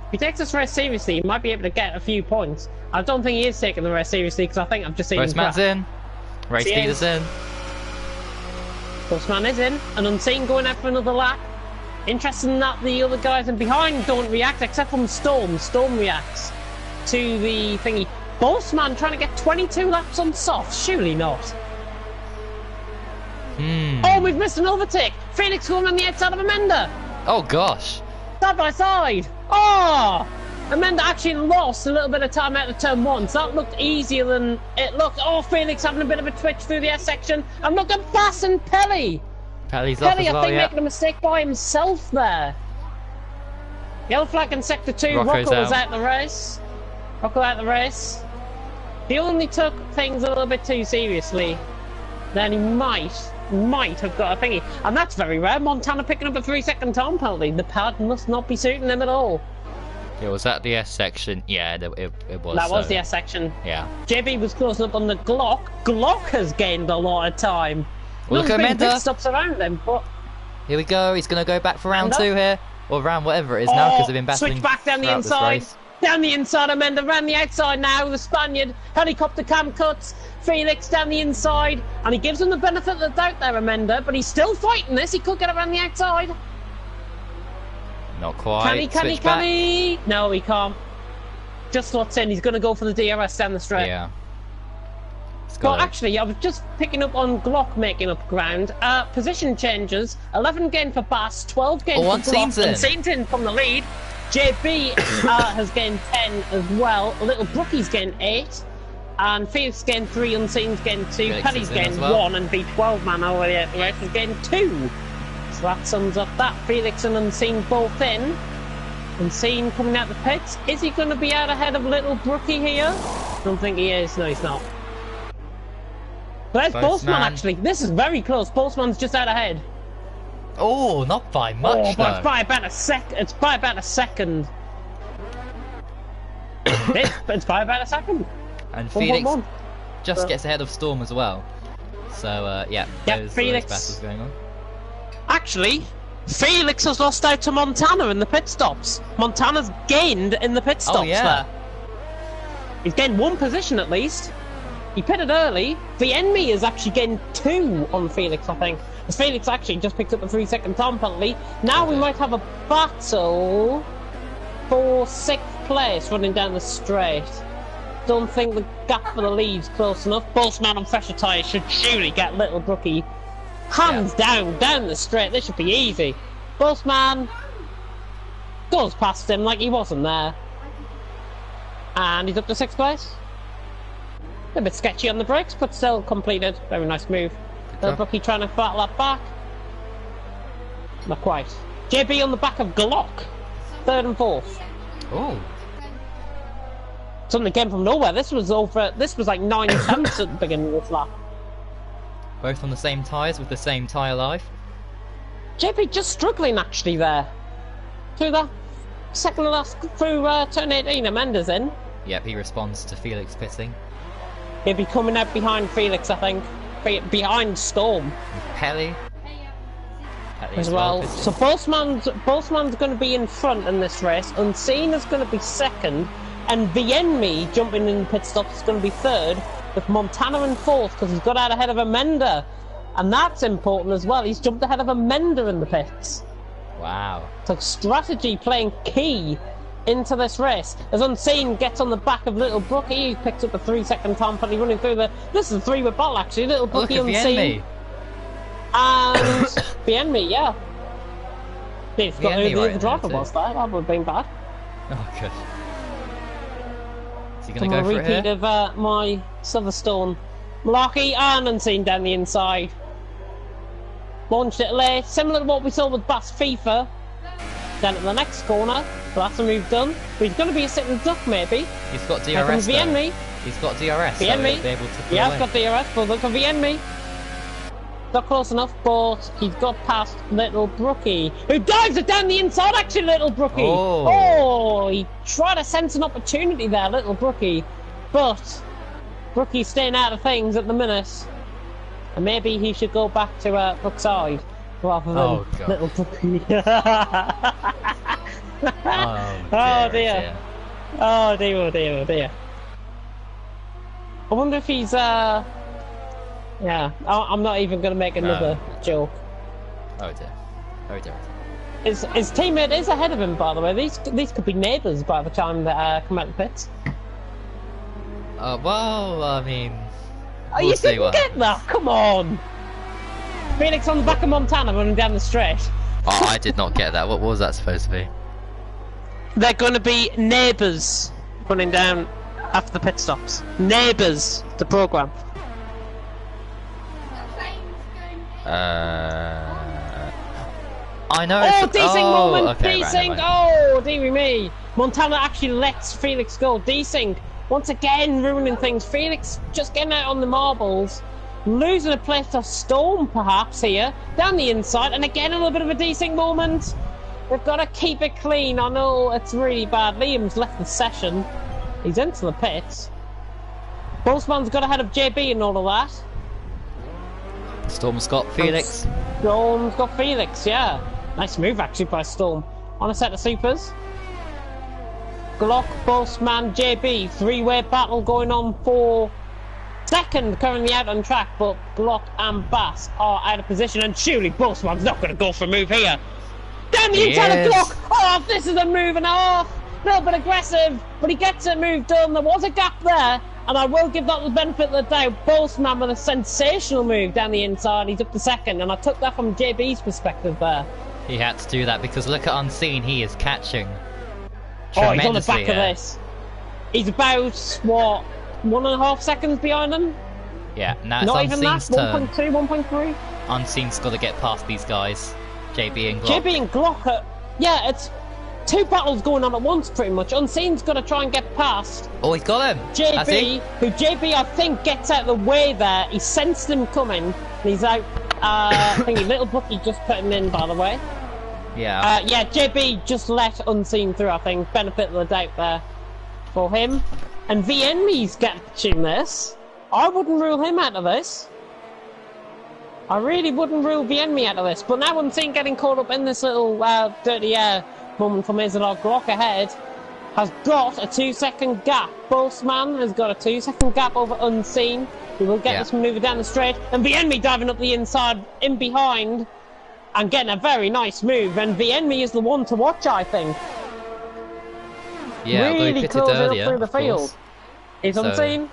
If he takes this race seriously, he might be able to get a few points. I don't think he is taking the race seriously because I think I've just seen him Postman's in. Race leader's in. Postman is in. And Unseen going out for another lap. Interesting that the other guys in behind don't react, except from Storm. Storm reacts to the thingy. Postman trying to get 22 laps on soft. Surely not. Oh, we've missed an overtake. Felix going on the outside of Amanda. Oh, gosh. Side by side. Oh! Amanda actually lost a little bit of time out of turn 1, so that looked easier than it looked. Oh, Felix having a bit of a twitch through the S section. I'm looking fast and Pelly. Pelly's off as well, I think making a mistake by himself there. Yellow flag in sector 2. Rocco was out the race. Rocco out the race. He only took things a little bit too seriously. Then he might have got a thingy. And that's very rare. Montana picking up a 3-second time penalty. The pad must not be suiting him at all. It was at the S section. Yeah, it was. That was the S section. Yeah. JB was closing up on the Glock. Glock has gained a lot of time. Well, look at Amanda. Pit stops around him, but... Here we go. He's going to go back for round 2 here. Or round whatever it is now, because they've been battling. Switch back down the inside. Down the inside, Amanda ran the outside now. The Spaniard. Helicopter cam cuts. Felix down the inside. And he gives him the benefit of the doubt there, Amanda. But he's still fighting this. He could get around the outside. Not quite. Can he? No, he can't. Just slots in. He's going to go for the DRS down the straight. Yeah. Well, actually, I was just picking up on Glock making up ground. Position changes. 11 gain for Bass, 12 gain for Glock. Unseen's in from the lead. JB has gained 10 as well. Little Brookie's gained 8. And Felix gained 3, Unseen's gained 2. Pelly's gained 1, and V12 man over there the race has gained 2. So that sums up that. Felix and Unseen both in. Unseen coming out the pits. Is he going to be out ahead of Little Brookie here? Don't think he is. No, he's not. There's Postman actually. This is very close. Postman's just out ahead. Oh, not by much. But it's by about a second. It's by about a second. And Felix just gets ahead of Storm as well. So yeah, those battles going on. Actually, Felix has lost out to Montana in the pit stops. Montana's gained in the pit stops there. He's gained 1 position at least. He pitted early. The enemy has actually gained 2 on Felix, I think. Felix actually just picked up a 3-second time penalty. Now we might have a battle for 6th place running down the straight. Don't think the gap for the lead's close enough. Postman on fresher tyres should surely get Little Brookie hands down the straight. This should be easy. Postman goes past him like he wasn't there. And he's up to 6th place. A bit sketchy on the brakes, but still completed. Very nice move. Brookie trying to battle that back. Not quite. JB on the back of Glock. 3rd and 4th. Oh. Something came from nowhere. This was like 9 tenths at the beginning of this lap. Both on the same tyres with the same tyre life. JB just struggling actually there. Through the second last through turn 18. Amanda's in. Yep, he responds to Felix pitting. He'll be coming out behind Felix, I think. Behind Storm. Pelly as well. So Postman's going to be in front in this race. Unseen is going to be 2nd. And Vienmi jumping in pit stops is going to be 3rd. With Montana in 4th because he's got out ahead of Amanda. And that's important as well. He's jumped ahead of Amanda in the pits. Wow. So strategy playing key into this race. As Unseen gets on the back of Little Brookie, he picks up a 3-second time penalty running through the... This is a 3-way battle actually. Little Look Brookie, at Unseen. And Vienme, yeah. He's got Vienme who the right other driver there, was there. That would have been bad. Oh, good. Is he From gonna a go for it repeat here? of my Silverstone. Malarkey and Unseen down the inside. Launched it late, similar to what we saw with Bass FIFA. Then at the next corner, so that's a move done. But he's going to be a sitting duck, maybe. He's got Here comes DRS though. Vienme. He's got DRS, so Vienme. he'll be able to pull Yeah, in. he's got DRS, but look for Vienme. Not close enough, but he's got past Little Brookie, who dives it down the inside, actually, Little Brookie. Oh. He tried to sense an opportunity there, Little Brookie. But Brookie's staying out of things at the minute. And maybe he should go back to Brookside rather than Oh, God. Little Brookie. Oh, dear. Oh dear, oh dear, oh dear. I wonder if he's yeah, I'm not even going to make another joke. Oh dear. Oh dear. His teammate is ahead of him, by the way. These could be neighbours by the time they come out the pits. Well, I mean... Oh, we'll you see didn't what get that? Come on! Felix on the back of Montana running down the straight. Oh, I did not get that. What was that supposed to be? They're going to be neighbours running down after the pit stops. Neighbours, the programme. I know. Oh, desync moment! Okay, Desync! right, Oh, dearie me! Montana actually lets Felix go. Desync. Once again, ruining things. Felix just getting out on the marbles. Losing a place to Storm, perhaps, here. Down the inside. And again, a little bit of a desync moment. They've got to keep it clean. I know it's really bad. Liam's left the session. He's into the pits. Bossman's got ahead of JB and all of that. Storm's got Felix. Storm's got Felix, yeah. Nice move, actually, by Storm. On a set of supers. Glock, Bossman, JB. Three-way battle going on for second, currently out on track, but Glock and Bass are out of position, and surely Bossman's not going to go for a move here. Down the inside of Glock! Oh, this is a move and a half! A little bit aggressive, but he gets a move done. There was a gap there, and I will give that the benefit of the doubt. Bossman with a sensational move down the inside. He's up to second, and I took that from JB's perspective there. He had to do that because look at Unseen, he is catching. Oh, he's on the back tremendously of this. He's about, what, 1.5 seconds behind him? Yeah, now it's Not even that, Unseen's turn. 1.2, 1.3? Unseen's got to get past these guys. JB and Glock. JB and Glock are, yeah, it's two battles going on at once pretty much. Unseen's got to try and get past Oh, he's got him. Has he? JB I think gets out of the way there. He sensed him coming, and he's out. I think Little Brookie just put him in, by the way. Yeah. Yeah, JB just let Unseen through, I think. Benefit of the doubt there for him. And VNMe's catching this. I wouldn't rule him out of this. I really wouldn't rule VNme out of this. But now Unseen getting caught up in this little dirty air moment from Isidore. Glock ahead has got a 2-second gap. Bossman has got a 2-second gap over Unseen. He will get this maneuver down the straight. And VNme diving up the inside in behind. And getting a very nice move, and Vienme is the one to watch, I think. Yeah, really closing earlier, up through the field. He's Unseen.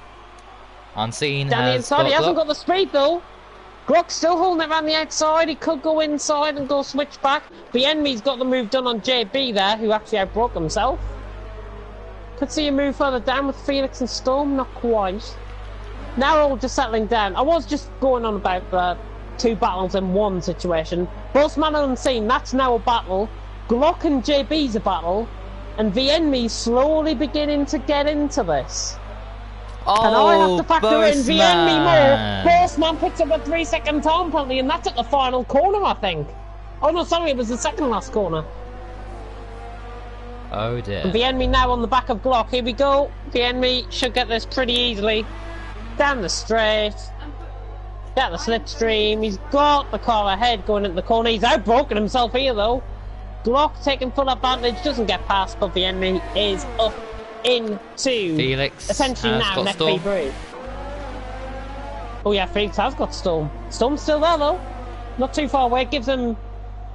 Unseen Down the has inside, he hasn't Glock. got the speed though. Glock's still holding it around the outside. He could go inside and go switch back. Vienme's got the move done on JB there, who actually outbroke himself. Could see a move further down with Felix and Storm, not quite. Now all just settling down. I was just going on about the two battles in one situation. Bossman and Unseen, that's now a battle. Glock and JB's a battle. And VNme's slowly beginning to get into this. Oh, and I have to factor in VNme more. Bossman. Bossman picks up a 3-second time penalty, and that's at the final corner, I think. Oh no, sorry, it was the second last corner. Oh dear. And VNme now on the back of Glock. Here we go. VNme should get this pretty easily. Down the straight. Get the slipstream. He's got the car ahead going into the corner. He's outbroken himself here though. Glock taking full advantage, doesn't get past, but the enemy is up into Felix essentially has now got neck Storm. Prix. Oh yeah, Felix has got Storm. Storm's still there though. Not too far away. Gives him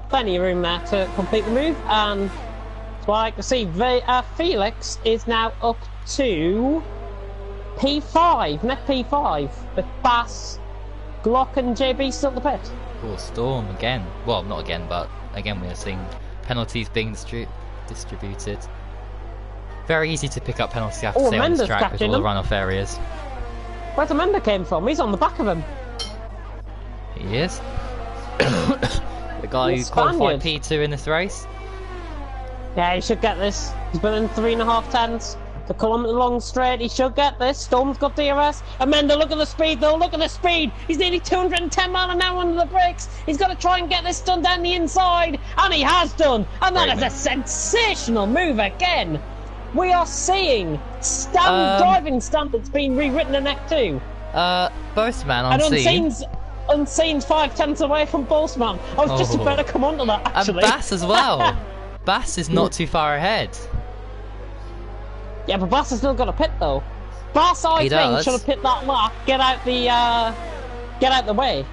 plenty of room there to complete the move, and so I can see Felix is now up to P5, net P5, with Bass, Glock and JB still at the pit. Oh, Storm again. Well, not again, but again we are seeing penalties being distributed. Very easy to pick up penalties, I have to say, on this track with all the runoff areas. Where's Amanda came from? He's on the back of him. He is. The guy who qualified P2 in this race. Yeah, he should get this. He's been in 3.5 tenths. The kilometre long straight, he should get this. Storm's got DRS. Amanda, look at the speed though, look at the speed. He's nearly 210 mile an hour under the brakes. He's got to try and get this done down the inside, and he has done. And that is a sensational move again. We are seeing driving standards being rewritten in F2. Boastman and Unseen. Unseen's 5 tenths away from Boastman. I was just about to come on to that, actually. And Bass as well. Bass is not too far ahead. Yeah, but Bass has still got a pit though. Bass, I think, should have pit that lap, get out the way.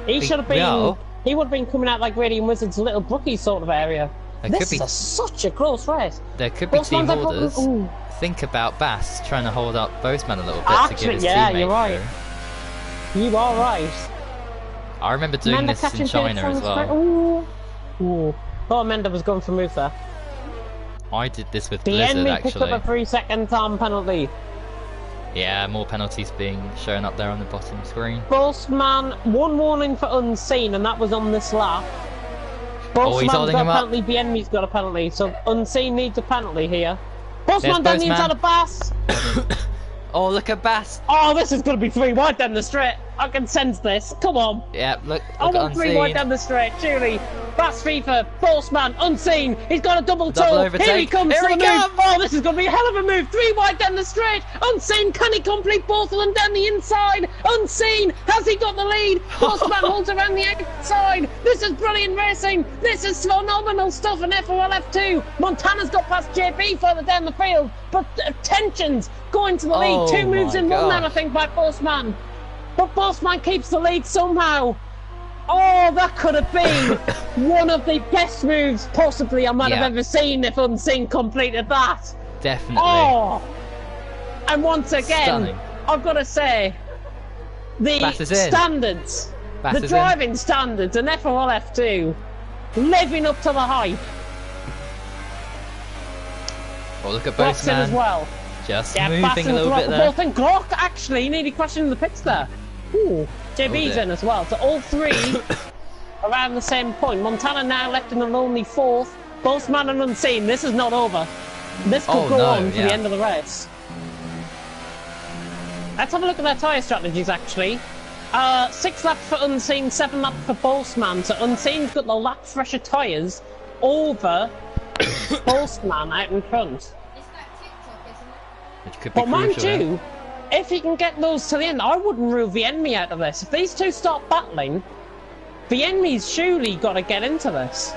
He should have been. He would have been coming out like Radiant Wizard's Little Brookie sort of area. This is such a close race. There could be team orders. Think about Bass trying to hold up Boastman a little bit to give his teammate. You're right. You are right. I remember doing this in China as well. Ooh. Thought Amanda was going for a move there. I did this with Blizzard, actually. actually. Picked up a 3-second time penalty. Yeah, more penalties being shown up there on the bottom screen. Bossman, one warning for Unseen, and that was on this lap. Bossman's got a penalty, Bienmi's got a penalty, so Unseen needs a penalty here. Bossman down the inside of Bass! Oh, look at Bass! Oh, this is going to be 3 wide down the straight. I can sense this. Come on. Yeah, look I want 3 wide down the straight, surely. Bass FIFA, Bossman, Unseen. He's got a double toe. Here he comes. Here he comes. Oh, this is going to be a hell of a move. 3 wide down the straight. Unseen, can he complete both of them down the inside? Unseen, has he got the lead? Bossman holds around the outside. This is brilliant racing. This is phenomenal stuff in FRL F2. Montana's got past JB further down the field, but tensions going to the lead. 2 moves in one now, I think, by Bossman. But Bossman keeps the lead somehow. Oh, that could have been one of the best moves possibly I might have ever seen if Unseen completed that. Definitely. Oh, and once again, stunning. I've got to say, the standards, the driving standards in FRL F2, living up to the hype. Oh, look at Boastman as well. Just moving a little bit there. I think Glock actually nearly crashing in the pits there. Ooh, JB's in as well. So all 3 around the same point. Montana now left in a lonely 4th. Boastman and Unseen. This is not over. This could go on to the end of the race. Let's have a look at their tyre strategies actually. 6 laps for Unseen, 7 laps for Boastman. So Unseen's got the lap fresher tyres over Boastman out in front. But mind you, if he can get those to the end, I wouldn't rule Bienmi out of this. If these 2 start battling, Bienmi's surely got to get into this.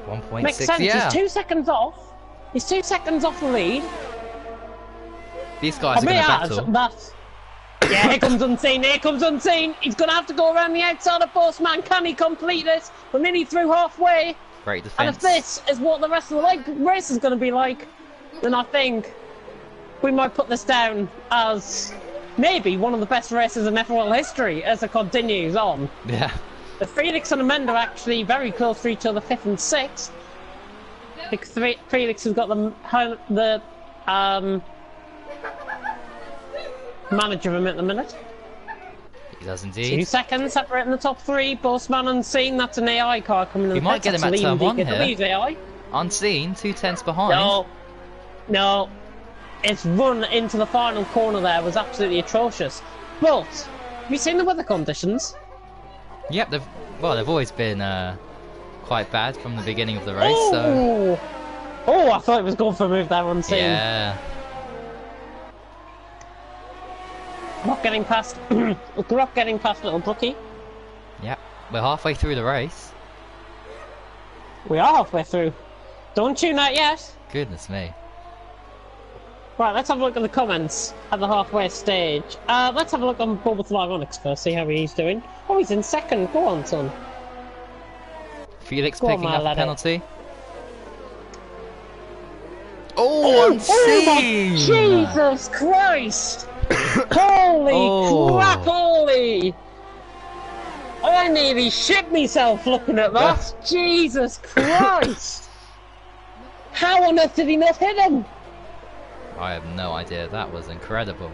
1.6, makes sense. He's 2 seconds off. He's 2 seconds off the lead. These guys are going to battle. Yeah, here comes Unseen. Here comes Unseen. He's going to have to go around the outside of Boastman. Can he complete this? We're nearly through halfway. Great defense. And if this is what the rest of the race is going to be like, then I think we might put this down as maybe one of the best races in FRL history as it continues on. Yeah. The Felix and Amanda are actually very close to each other, 5th and 6th. I think Felix has got the manager of him at the minute. He does indeed. 2 seconds separating the top 3. Bossman Unseen. That's an AI car coming in. We might get him at turn 1 here. AI. Unseen, 2 tenths behind. No, its run into the final corner there was absolutely atrocious. But have you seen the weather conditions? Yep, they've always been quite bad from the beginning of the race. So. Oh, I thought it was going for a move there Unseen. Yeah. Not getting past. Grock getting past Little Brookie. Yep, we're halfway through the race. We are halfway through. Don't tune out yet. Goodness me. Right, let's have a look at the comments at the halfway stage. Let's have a look on Bournemouth Live Onyx first, see how he's doing. Oh, he's in 2nd. Go on, son. Felix Go on, picking my up a laddie. penalty. Oh, unseen! Jesus Christ! Holy Oh. crap, holy! I nearly shit myself looking at that! Jesus Christ! How on earth did he not hit him? I have no idea. That was incredible.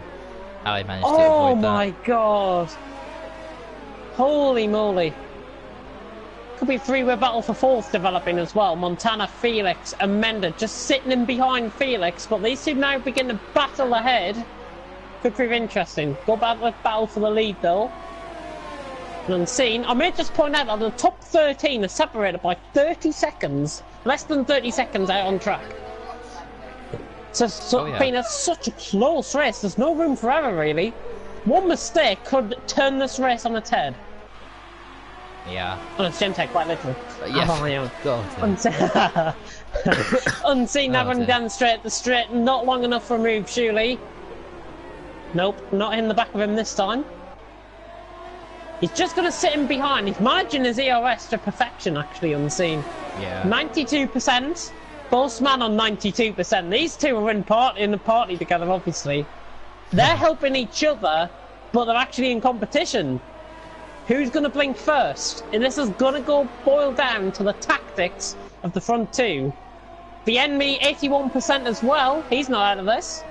How he managed to Oh avoid that. my god! Holy moly! Could be three-way battle for fourth developing as well. Montana, Felix, and Mender just sitting in behind Felix, but these two now begin to battle ahead. Could prove interesting. Go back with battle for the lead though. And unseen. I may just point out that the top 13 are separated by 30 seconds. Less than 30 seconds out on track. So it's been such a close race. There's no room for error really. One mistake could turn this race on its head. Yeah. On its Gemtech, quite literally. Yeah. God, yeah. Unseen Oh, having dear. down the straight, not long enough for a move, surely. Nope, not in the back of him this time. He's just going to sit in behind. He's managing his ERS to perfection, actually, Unseen. Yeah. 92%. Bossman on 92%. These two are in the party together, obviously. They're helping each other, but they're actually in competition. Who's going to blink first? And this is going to boil down to the tactics of the front two. The enemy 81% as well. He's not out of this.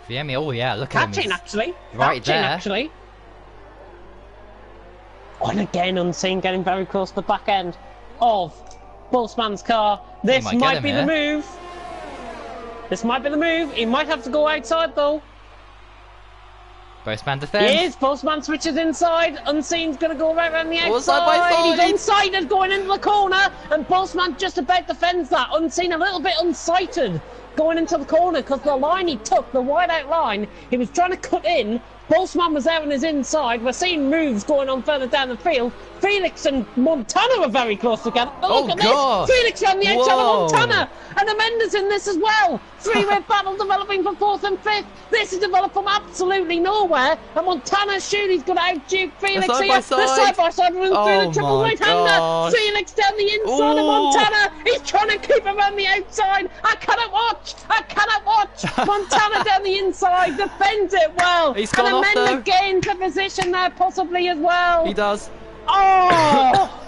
Viemi, oh yeah, look at him. Catching, He's actually. right Catching, there. actually. Oh, and again, Unseen getting very close to the back end of Bossman's car. This might get might him be the here. move. This might be the move. He might have to go outside, though. Postman He defends. is. Postman switches inside. Unseen's going to go right around the Oh, outside. side by side. He's unsighted going into the corner. And Postman just about defends that. Unseen a little bit unsighted going into the corner because the line he took, the wide out line, he was trying to cut in. Postman was there on his inside. We're seeing moves going on further down the field. Felix and Montana are very close together. But look at God. this. Felix on the outside Whoa. of Montana. And Amanda's in this as well. Three-way battle developing for fourth and fifth. This is developed from absolutely nowhere. And Montana's surely's going to outduke Felix Side here. by side. The side-by-side running Oh through the triple my right-hander. gosh. Felix down the inside of Ooh. Montana. He's trying to keep him on the outside. I cannot watch. I cannot watch. Montana down the inside. Defends it well. He's gone and off, Amanda though. gains a position there possibly as well. He does. Oh!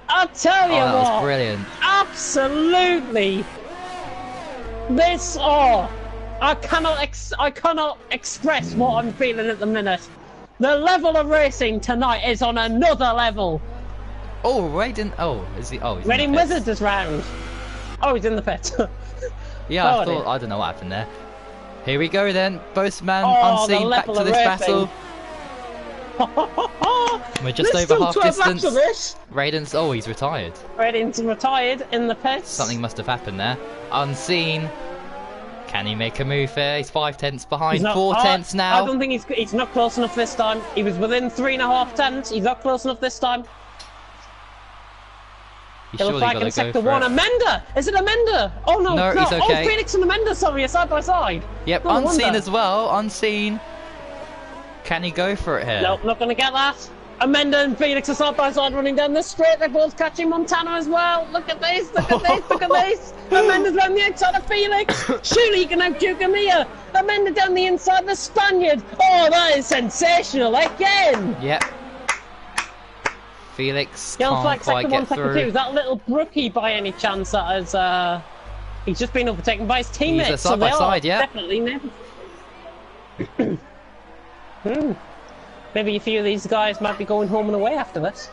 I'll tell you Oh, that what. was brilliant. Absolutely. This, I cannot express what I'm feeling at the minute. The level of racing tonight is on another level. Oh, Raiden. Oh, is he? Oh, he's Reading in the pits. Wizards is round. Oh, he's in the pit. Yeah, I Oh, thought. dear. I don't know what happened there. Here we go then. Postman Oh, the unseen back level to of this racing. battle. We're just There's over still half 12 laps distance. of this. Raiden's. Oh, he's retired. Reading's retired in the pits. Something must have happened there. Unseen. Can he make a move here? He's 5 tenths behind. He's not- 4 tenths now. I don't think he's not close enough this time. He was within 3.5 tenths. He's not close enough this time. He's It surely looks like got in to go sector for one. it. Amanda! Is it Amanda? Oh no, No, it's not. he's okay. Oh, Phoenix and Amanda, sorry, are side by side. Yep, No unseen wonder. as well. Unseen. Can he go for it here? Nope, not gonna get that. Amanda and Phoenix are side by side running down the straight. They're both catching Montana as well. Look at this, look at this, look at this. Amanda's round the outside of Felix. Surely he can outduke him here. Amanda down the inside, the Spaniard. Oh, that is sensational again. Yep. Felix Yellow can't flag, quite sector get 1, sector 2. through. Is that little brookie by any chance that has, he's just been overtaken by his teammates. He's a side by so they side, are yeah. definitely Maybe a few of these guys might be going home and away after this.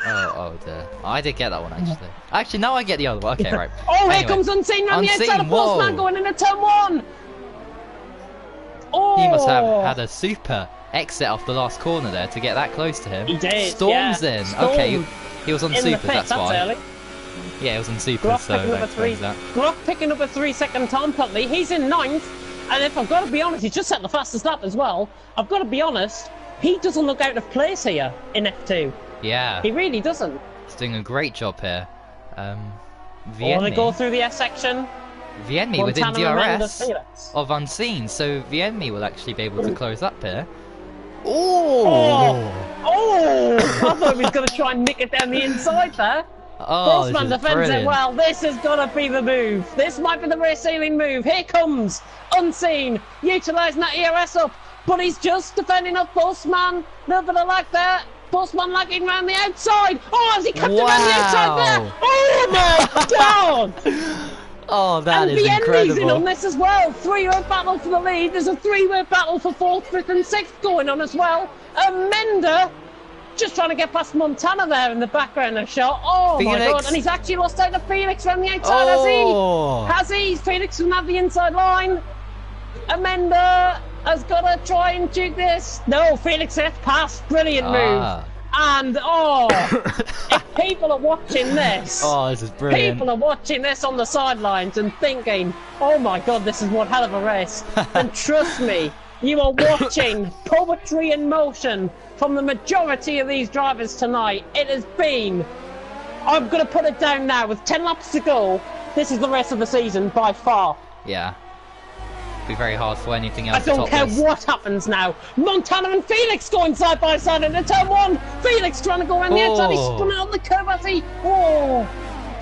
Oh dear. I did get that one actually. Actually, now I get the other one. Okay, right. Oh, here Anyway, comes Unseen round the Unseen, outside of Postman whoa. going into turn 1. Oh, He must have had a super exit off the last corner there to get that close to him. He did, Storms yeah. in. Storm Okay, he was on in the supers, pit, that's that's why. early. Yeah, he was on supers, Groff so picking up that a 3. explains that. Groff picking up a 3-second time penalty. He's in 9th, and if I've got to be honest, he's just set the fastest lap as well. I've got to be honest, he doesn't look out of place here in F2. Yeah, He really doesn't. he's doing a great job here. Want to go Vienmi through the S section? Vienmi within Montana, Amanda, DRS Felix. of unseen, so Vienmi will actually be able to close up here. Oh! Oh! I thought he was going to try and nick it down the inside there. Oh, Bossman this is defends it brilliant. well. This is going to be the move. This might be the race-sealing move. Here comes Unseen, utilising that ERS up. But he's just defending up Bossman. A little bit of lag there. Bossman lagging around the outside. Oh, has he cut him around the outside there? Oh my God! Oh, that and is Vienna's in on incredible. this as well. Three-way battle for the lead. There's a three-way battle for 4th, 5th and 6th going on as well. Amenda just trying to get past Montana there in the background of shot. Oh my Felix. God. And he's actually lost out to Felix around the outside, Oh. has he? Felix doesn't have the inside line. Amenda has got to try and juke this. No, Felix gets past. Brilliant move. And if people are watching this, Oh, this is brilliant. people are watching this on the sidelines and thinking, oh my God, this is one hell of a race. And trust me, you are watching poetry in motion from the majority of these drivers tonight. It has been, I'm going to put it down now, with 10 laps to go, this is the race of the season by far. Yeah. Be very hard for anything else I don't to top care this. what happens now. Montana and Felix going side by side into turn 1. Felix trying to go around the outside. He's spun out on the curve as he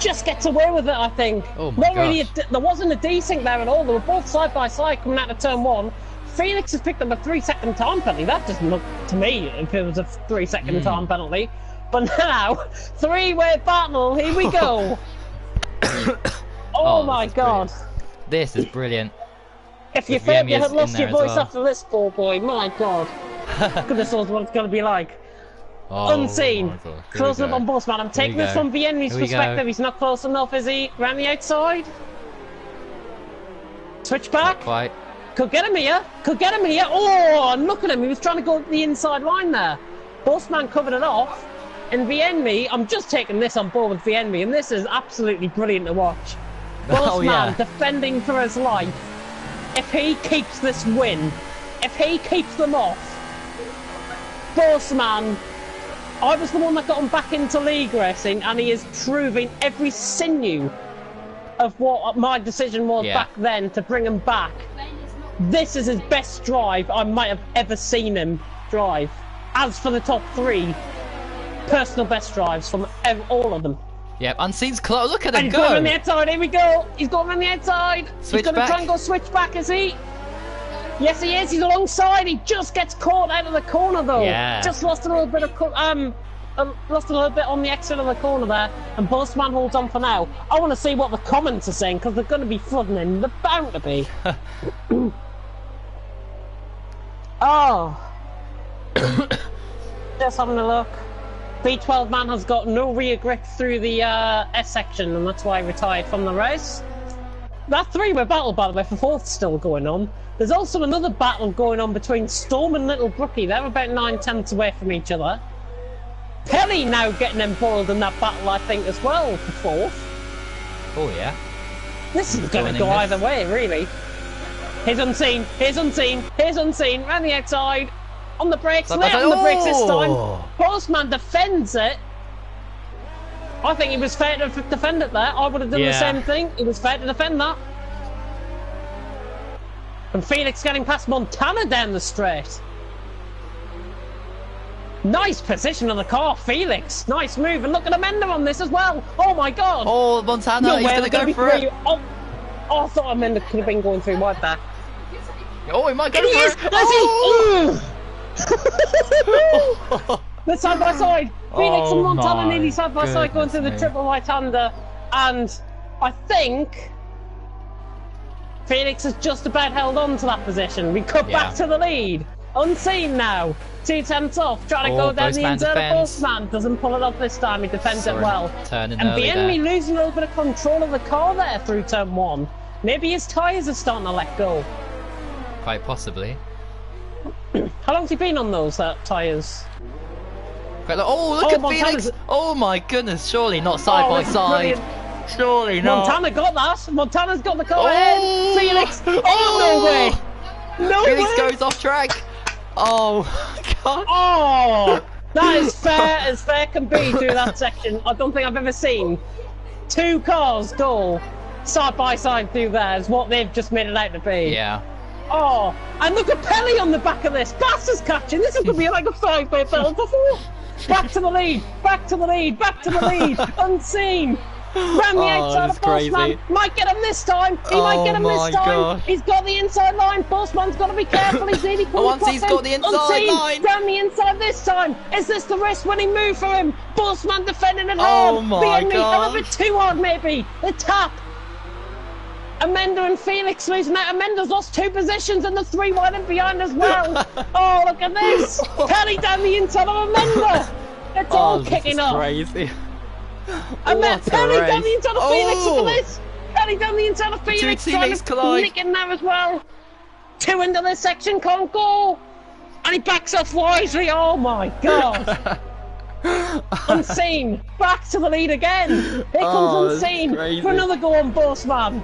just gets away with it, I think. Oh my Not really. gosh. There wasn't a desync there at all. They were both side by side coming out of turn 1. Felix has picked up a 3-second time penalty. That doesn't look to me if it was a 3-second time penalty. But now, three-way battle. Here we go. Oh my this is God. brilliant. This is brilliant. If you With felt you Remy had in lost there your as voice well. after this ball, boy, my God. Goodness knows what it's going to be like. Oh, Unseen. my God. Here we Closing up go. on Bossman. I'm taking we this go. from Vienna's Here we go. perspective. He's not close enough, is he? Round the outside. Switch back. Quite. Could get him here. Could get him here. Oh, and look at him. He was trying to go up the inside line there. Bossman covered it off. And Vienna, I'm just taking this on board with Vienna, and this is absolutely brilliant to watch. Oh, Bossman yeah. defending for his life. If he keeps this win, if he keeps them off, Bossman, I was the one that got him back into league racing, and he is proving every sinew of what my decision was Yeah. back then to bring him back. This is his best drive I might have ever seen him drive. As for the top 3, personal best drives from all of them. Yep, Unseen's close. Look at And him he's going around the go. outside, here we go. He's going around the outside. Switch he's going to back. try and go switch back, is he? Yes, he is. He's alongside. He just gets caught out of the corner, though. Yeah. Just lost a little bit of lost a little bit on the exit of the corner there, and Bossman holds on for now. I want to see what the comments are saying, because they're going to be flooding in. They're bound to be. Oh. Just having a look. B12 man has got no rear grip through the S section, and that's why he retired from the race. That three-way battle, by the way, for 4th still going on. There's also another battle going on between Storm and Little Brookie. They're about 9/10 away from each other. Pelly now getting embroiled in that battle, I think, as well, for 4th. Oh, yeah. This is going to Joining go this. either way, really. Here's Unseen, here's Unseen, here's Unseen, round the outside, on the brakes, late on the brakes this time. Oh! Postman defends it. I think it was fair to defend it there. I would have done the Yeah. same thing. It was fair to defend that. And Felix getting past Montana down the straight. Nice position of the car, Felix. Nice move. And look at Amanda on this as well. Oh my God. Oh, Montana, No he's way, going to they're go be for it. through. Oh, I thought Amanda could have been going through wide there. Oh, he might go And he for is! it. Does Oh! They're side by side. Felix Oh and Montana my nearly side by side going through the goodness me. triple right-hander. And I think Felix has just about held on to that position. We cut Yeah. back to the lead. Unseen now. 2/10 off. Trying to Oh, go down the Postman inside of defends. Postman. Doesn't pull it off this time. He defends it well. Turning And early the enemy there. losing a little bit of control of the car there through turn 1. Maybe his tyres are starting to let go. Quite possibly. How long's he been on those tyres? Oh, look Oh, at Montana's- Felix. Oh, my goodness. Surely not side by it's side. brilliant. Surely not. Montana got that. Montana's got the car Oh! ahead. Felix. Oh, no way. No Felix way. goes off track. Oh, God. Oh, that is fair as fair can be through that section. I don't think I've ever seen 2 cars go side by side through there. Is what they've just made it out to be. Yeah. Oh, and look at Pelly on the back of this. Bass is catching. This is going to be like a 5-way battle before. Back to the lead. Back to the lead. Back to the lead. Unseen. Round the outside of Bossman. Might get him this time. He might get him this time. God. He's got the inside line. Bossman's got to be careful. He's nearly pulled Once he's got the inside line. Round the inside this time. Is this the race-winning move for him? Bossman defending it hard. Oh my God. A little bit too hard, maybe. The tap. Amanda and Felix losing out. Amanda's lost 2 positions and the 3 wide and behind as well. Oh, look at this. Pelly down the inside of Amanda. It's all kicking off. Crazy. Pelly down the inside of Felix. Look at this. Pelly down the inside of Felix. 2 teammates collide. Nick in there as well. 2 into this section. Can't go. And he backs off wisely. Oh my God. Unseen. Back to the lead again. Here comes Unseen for another go on Bossman.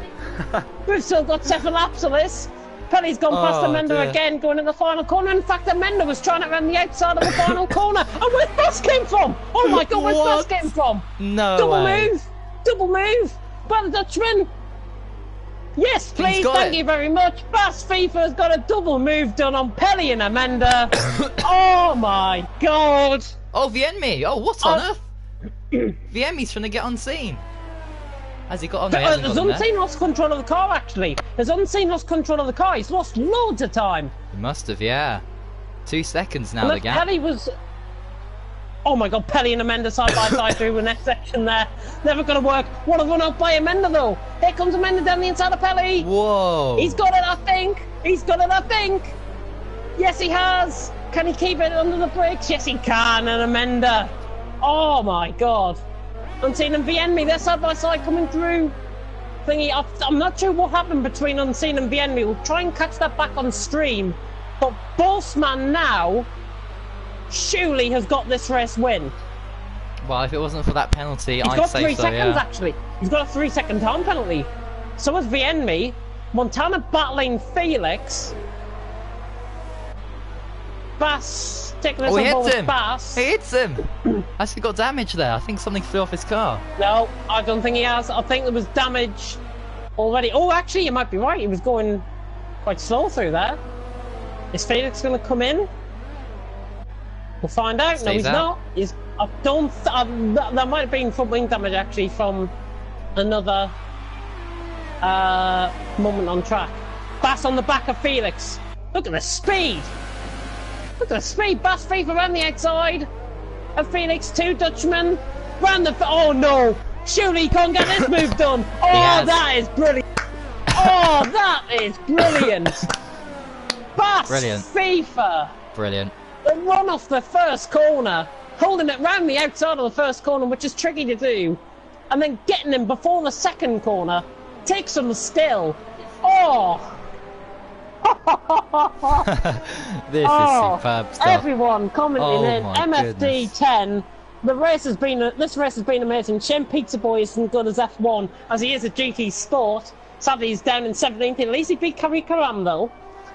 We've still got 7 laps of this. Pelly's gone past Amanda again, going in the final corner. In fact, Amanda was trying it around the outside of the final corner. And where's Bass came from? Oh my God, where's Bass came from? No Double way. move. Double move by the Dutchman. Yes, please. Thank you very much. Bass FIFA has got a double move done on Pelly and Amanda. Oh my God. Oh, Vienmi. Oh, what on earth? Vienmi's trying to get Unseen. Has he got on there? There's Unseen lost control of the car, actually. There's Unseen lost control of the car. He's lost loads of time. He must have, yeah. 2 seconds now, the gap. Pelly was... Oh my God, Pelly and Amanda side by side through the next section there. Never going to work. What a run out by Amanda, though. Here comes Amanda down the inside of Pelly. Whoa. He's got it, I think. He's got it, I think. Yes, he has. Can he keep it under the brakes? Yes, he can. And Amanda. Oh my God. Unseen and Vienmi, they're side by side coming through. I'm not sure what happened between Unseen and Vienmi. We'll try and catch that back on stream. But Bossman now surely has got this race win. Well, if it wasn't for that penalty, I'd say so, yeah. He's got 3 seconds, actually. He's got a 3-second time penalty. So has Vienmi. Montana battling Felix. Bass taking this on board with Bass. He hits him! Has he got damage there? I think something flew off his car. No, I don't think he has. I think there was damage already. Oh, actually, you might be right. He was going quite slow through there. Is Felix going to come in? We'll find out. No, he's not. That might have been front wing damage, actually, from another moment on track. Bass on the back of Felix. Look at the speed. Look at the speed. Bass FIFA around the outside of Felix. 2 Dutchmen. Round the... Oh, no. Surely he can't get this move done. Oh, that is brilliant. Oh, that is brilliant. Bass FIFA. Brilliant. The run off the first corner. Holding it round the outside of the first corner, which is tricky to do. And then getting him before the second corner. Takes some skill. Oh. This is superb stuff. Everyone commenting in MFD 10. This race has been amazing. Shem Pizza Boy isn't good as F1 as he is at GT Sport. Sadly, he's down in 17th. At least he beat Kari Karam though.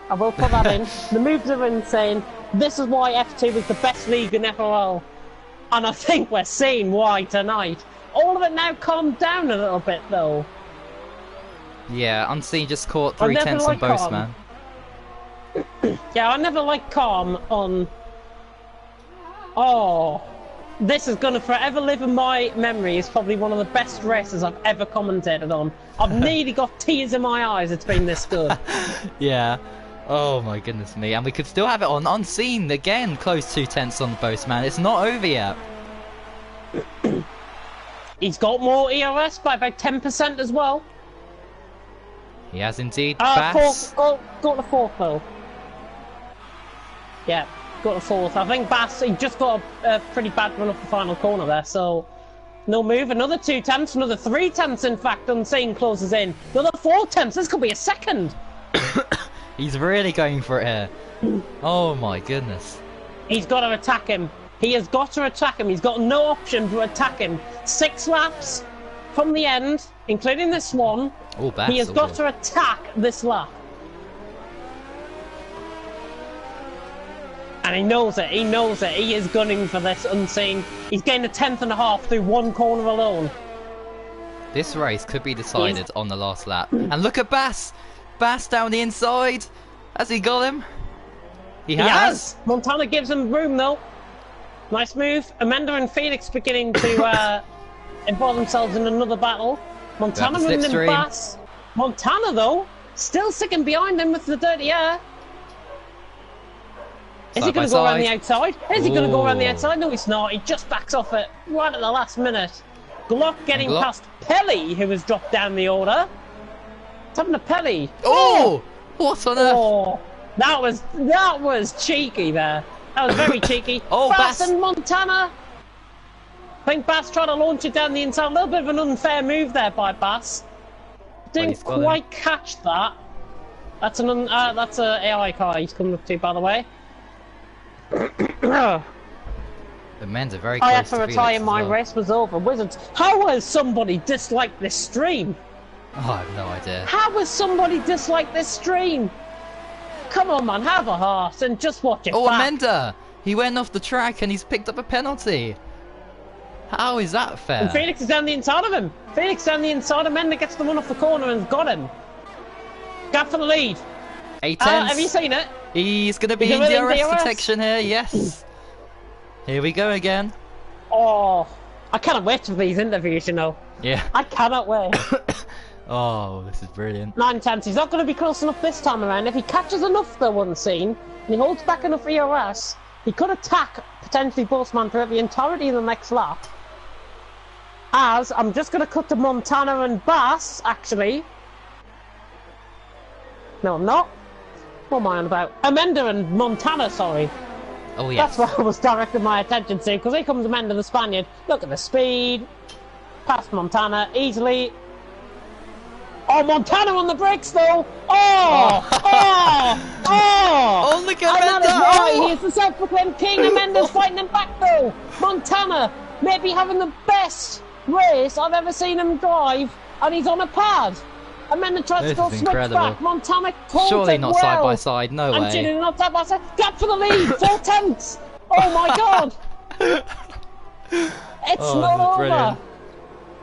I will put that in. The moves are insane. This is why F2 is the best league in FRL, and I think we're seeing why tonight. All of it now calmed down a little bit though. Yeah, Unseen just caught 3/10 on both, man. Yeah, I never liked calm on... Oh, this is going to forever live in my memory. It's probably one of the best races I've ever commentated on. I've nearly got tears in my eyes, it's been this good. Yeah. Oh my goodness me. And we could still have it on Unseen again. Close 2/10 on the boast, man. It's not over yet. He's got more ERS by about 10% as well. He has indeed. Bass. Got the 4th though. Yeah, got the 4th. I think Bass, he just got a pretty bad run off the final corner there, so no move. Another 2/10, another 3/10 in fact. Unseen closes in. Another 4/10. This could be a second. He's really going for it here. Oh my goodness. He's got to attack him. He has got to attack him. He's got no option to attack him. 6 laps from the end, including this one. Oh, Bass. He has got to attack this lap. And he knows it. He knows it. He is gunning for this Unseen. He's gained a 10.5 through 1 corner alone. This race could be decided on the last lap. And look at Bass. Bass down the inside. Has he got him? He He has. has! Montana gives him room though. Nice move. Amanda and Felix beginning to involve themselves in another battle. Montana the running in slipstream. Bass. Montana though, still sticking behind him with the dirty air. Is he Side by going to go around the side. outside? Is he going to go around the Ooh. outside? No, he's not. He just backs off it right at the last minute. Glock getting Glock. past Pelly, who has dropped down the order. It's happened to Pelly. Oh! What on earth? Oh, that was cheeky there. That was very cheeky. Oh, Bass Bass. and Montana. I think Bass tried to launch it down the inside. A little bit of an unfair move there by Bass. Didn't he's got him. quite catch that. That's an that's a AI car he's coming up to, by the way. The men's are very close I had to Felix retire. as My well. race was over. Wizards. How has somebody disliked this stream? Oh, I have no idea. How has somebody disliked this stream? Come on, man, have a heart and just watch it Oh, back. Amanda! He went off the track and he's picked up a penalty. How is that fair? And Felix is down the inside of him. Felix down the inside. Amanda gets the one off the corner and got him. Gap for the lead. 8 Have you seen it? He's going to be He's in gonna DRS be in DRS. protection here, yes. Here we go again. Oh, I cannot wait for these interviews, you know. Yeah. I cannot wait. Oh, this is brilliant. 9 times. He's not going to be close enough this time around. If he catches enough, though, unseen, and he holds back enough EOS, he could attack potentially Bossman throughout the entirety of the next lap. As I'm just going to cut to Montana and Bass, actually. No, I'm not. What am I on about? Amanda and Montana, sorry. Oh, yes. That's what I was directing my attention to, because here comes Amanda the Spaniard. Look at the speed. Past Montana easily. Oh, Montana on the brakes, though. Oh! Oh! Oh! Oh, look at And that is Amanda! why Oh! he is the self-proclaimed king. Amanda's fighting him back, though. Montana maybe having the best race I've ever seen him drive, and he's on a pad. Amanda tries to This go is switch incredible. back. Montana holds Surely it not well. side by side, no And way. Julian not side by side. Gap for the lead. 4 tenths. Oh my god. It's Oh, not this is over. brilliant.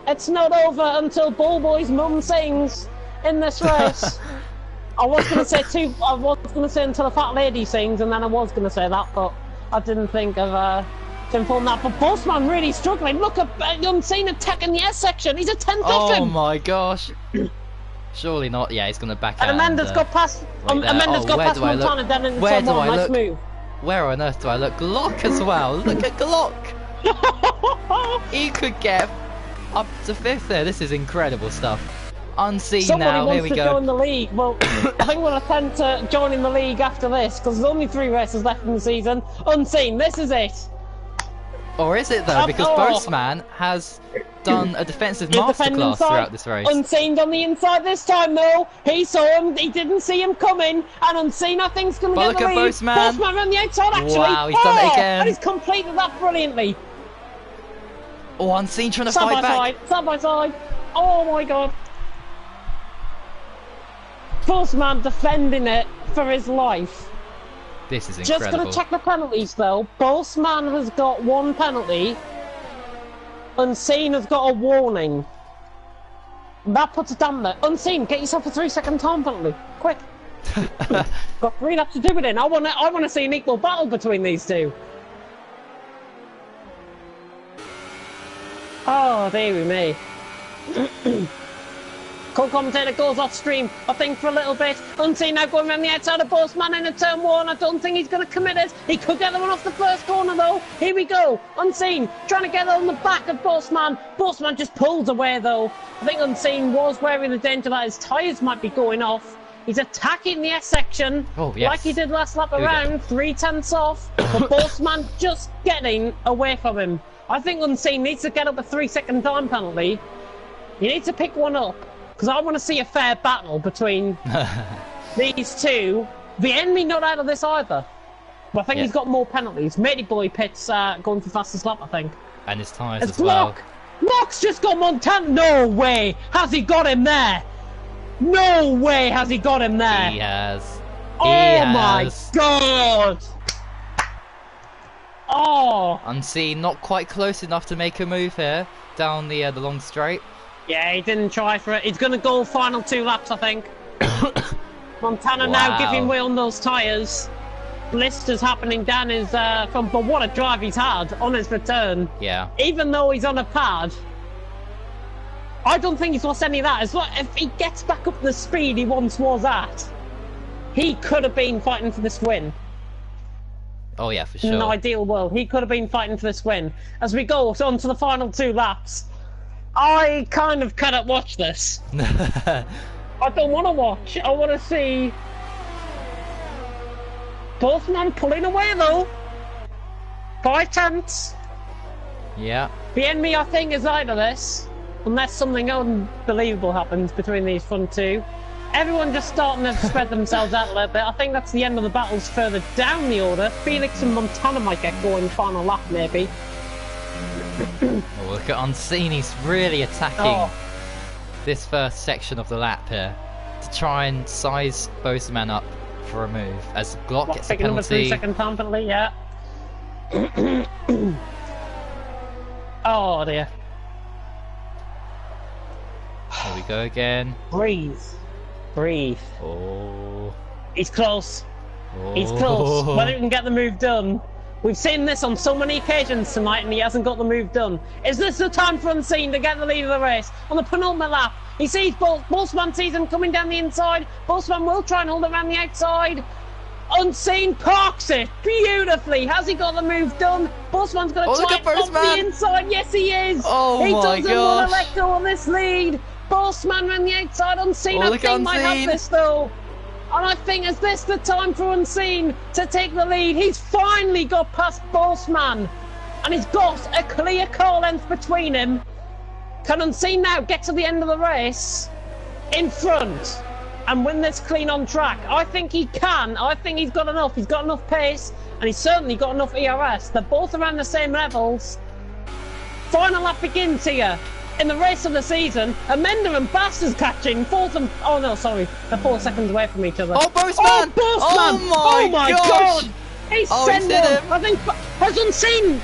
It's not over until Bullboy's mum sings in this race. I was going to say until a fat lady sings, and then I was going to say that, but I didn't think of to inform that. But Postman really struggling. Look at Unseen attacking the S section. He's a 10th off Oh him. my gosh. Surely not. Yeah, he's going to back out. And Amanda's got past. right there. Amanda's Oh, got where past do I look? Montana down in the Where top do one. I Nice look? move. Where on earth do I look? Glock as well. Look at Glock. He could get up to 5th there. This is incredible stuff. Unseen Somebody now. Here wants we to go. join the league. Well, I think we'll attempt to join in the league after this, because there's only 3 races left in the season. Unseen, this is it. Or is it though? Because Oh. Boastman has done a defensive He's defending masterclass inside. throughout this race. Unseen on the inside this time, though. He saw him. He didn't see him coming. And Unseen, I think, is going to But get the look at lead. Boastman. Boastman around the outside, actually. Wow, he's done it again. And he's completed that brilliantly. Oh, Unseen trying to Side fight by back. side. Side by side. Oh, my God. Boastman defending it for his life. This is Just incredible. going to check the penalties, though. Boastman has got 1 penalty. Unseen has got a warning. That puts a damn there. Unseen, get yourself a 3-second time penalty. Quick. Got 3 laps to do it in. I want to see an equal battle between these two. Oh, dearie me. Co-commentator goes off stream, I think, for a little bit. Unseen now going around the outside of Boastman in a turn 1. I don't think he's going to commit it. He could get the one off the first corner, though. Here we go. Unseen trying to get on the back of Boastman. Boastman just pulls away, though. I think Unseen was wearing the danger that his tyres might be going off. He's attacking the S section, Oh, yes. like he did last lap we go. around, 3 tenths off. But Boastman just getting away from him. I think Unseen needs to get up a 3-second time penalty. You need to pick one up. Because I want to see a fair battle between these two. The enemy not out of this either. But I think Yeah. he's got more penalties. Matey Boy Pitt's going for fastest lap, I think. And his tyres It's as well. Glock! Glock's just got Montana. No way has he got him there. No way has he got him there. He has. Oh my god. Oh. Unseen, not quite close enough to make a move here down the long straight. Yeah, he didn't try for it. He's going to go final 2 laps, I think. Montana now giving way on those tyres. Blisters happening down his front, but what a drive he's had on his return. Yeah. Even though he's on a pad, I don't think he's lost any of that. As long if he gets back up the speed he once was at, he could have been fighting for this win. Oh yeah, for sure. In an ideal world, he could have been fighting for this win. As we go on to the final 2 laps, I kind of cannot watch this. I don't want to watch. I want to see both men pulling away though. 5 tenths. Yeah. The enemy, I think, is out of this, unless something unbelievable happens between these front 2. Everyone just starting to spread themselves out a little bit. I think that's the end of the battles further down the order. Felix and Montana might get going final lap, maybe. Oh, look at Unseen, he's really attacking this first section of the lap here to try and size Boseman up for a move as Glock gets a penalty. Number 3 second time penalty, yeah. Oh dear. Here we go again. Breathe. Breathe. Oh. He's close. Oh. He's close. Whether he can get the move done. We've seen this on so many occasions tonight and he hasn't got the move done. Is this the time for Unseen to get the lead of the race? On the penultimate lap, he sees Boseman sees him coming down the inside. Boseman will try and hold him around the outside. Unseen parks it beautifully. Has he got the move done? Boseman's going to try and off the inside. Yes, he is. Oh he my doesn't want to let go of this lead. Boseman around the outside. Unseen, I think, might have this though. And I think, is this the time for Unseen to take the lead? He's finally got past Boseman. And he's got a clear car length between him. Can Unseen now get to the end of the race in front and win this clean on track? I think he can. I think he's got enough. He's got enough pace. And he's certainly got enough ERS. They're both around the same levels. Final lap begins here. In the race of the season, Amanda and Bass is catching 4th and... Oh no, sorry. They're 4 seconds away from each other. Oh, Boseman! Oh, Oh my god! He sent hit one! him. I think... Has Unseen...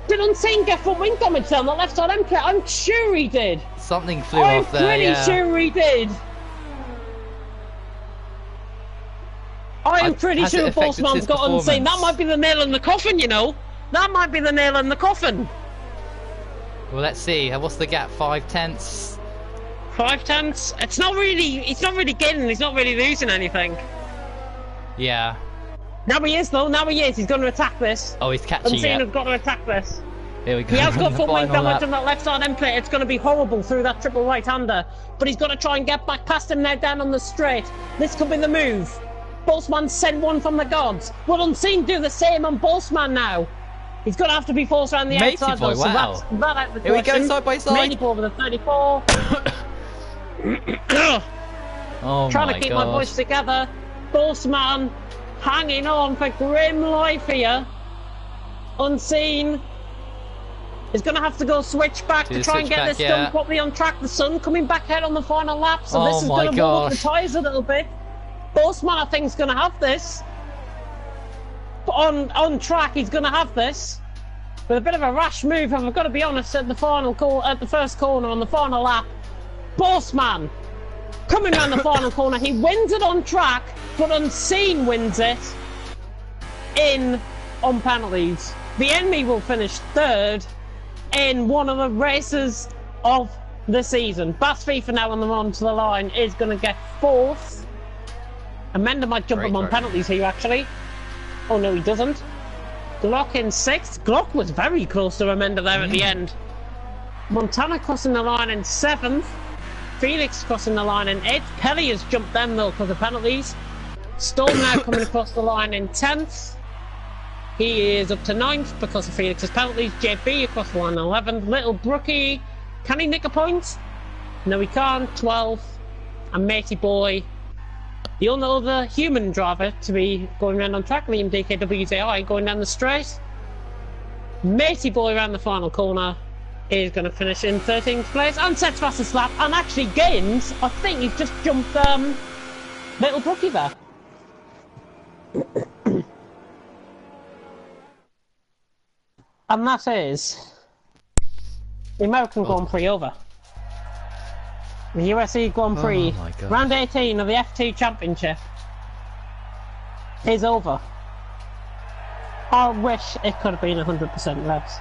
Did Unseen get front wing damage down the left side end plate? I'm sure he did. Something flew off there, I'm pretty sure he did. I'm pretty sure Boseman's got Unseen. That might be the nail in the coffin, you know. That might be the nail in the coffin. Well, let's see. What's the gap? 5 tenths? 5 tenths? It's not really... He's not really gaining. He's not really losing anything. Yeah. Now he is, though. Now he is. He's going to attack this. Oh, he's catching it. Unseen has got to attack this. Here we go. He has got foot wing damage lap. on that left side end plate. It's going to be horrible through that triple right-hander. But he's got to try and get back past him now down on the straight. This could be the move. Boseman sent one from the gods. Will Unseen do the same on Boseman now? He's going to have to be forced around the outside, though, so that's that out the Here we go, side by side. Matey over the 34. Oh Trying to keep my voice together. Boseman hanging on for grim life here. Unseen is going to have to go switch back to try and get this done properly on track. The sun coming back out on the final lap, so this is going to warm up the tyres a little bit. Boseman, I think, is going to have this. On track, he's going to have this with a bit of a rash move. I've got to be honest, at the final call, at the first corner on the final lap, Boseman coming around the final corner. He wins it on track, but Unseen wins it on penalties. The enemy will finish 3rd in one of the races of the season. Bass FIFA now on the run to the line is going to get 4th. Amanda might jump him on penalties here, actually. Oh no, he doesn't. Glock in 6th. Glock was very close to Amanda there at the end. Montana crossing the line in 7th. Felix crossing the line in 8th. Pelly has jumped them though because of penalties. Storm now coming across the line in 10th. He is up to 9th because of Felix's penalties. JB across the line in 11th. Little Brookie, can he nick a point? No, he can't. 12th. And Matey Boy, the only other human driver to be going around on track, Liam DKWZI, going down the straight. Matey Boy around the final corner is going to finish in 13th place and sets fastest lap and actually gains. I think he's just jumped Little Brookie there. And that is the American Grand Prix over. The USA Grand Prix, round 18 of the F2 Championship. is over. I wish it could have been 100% less.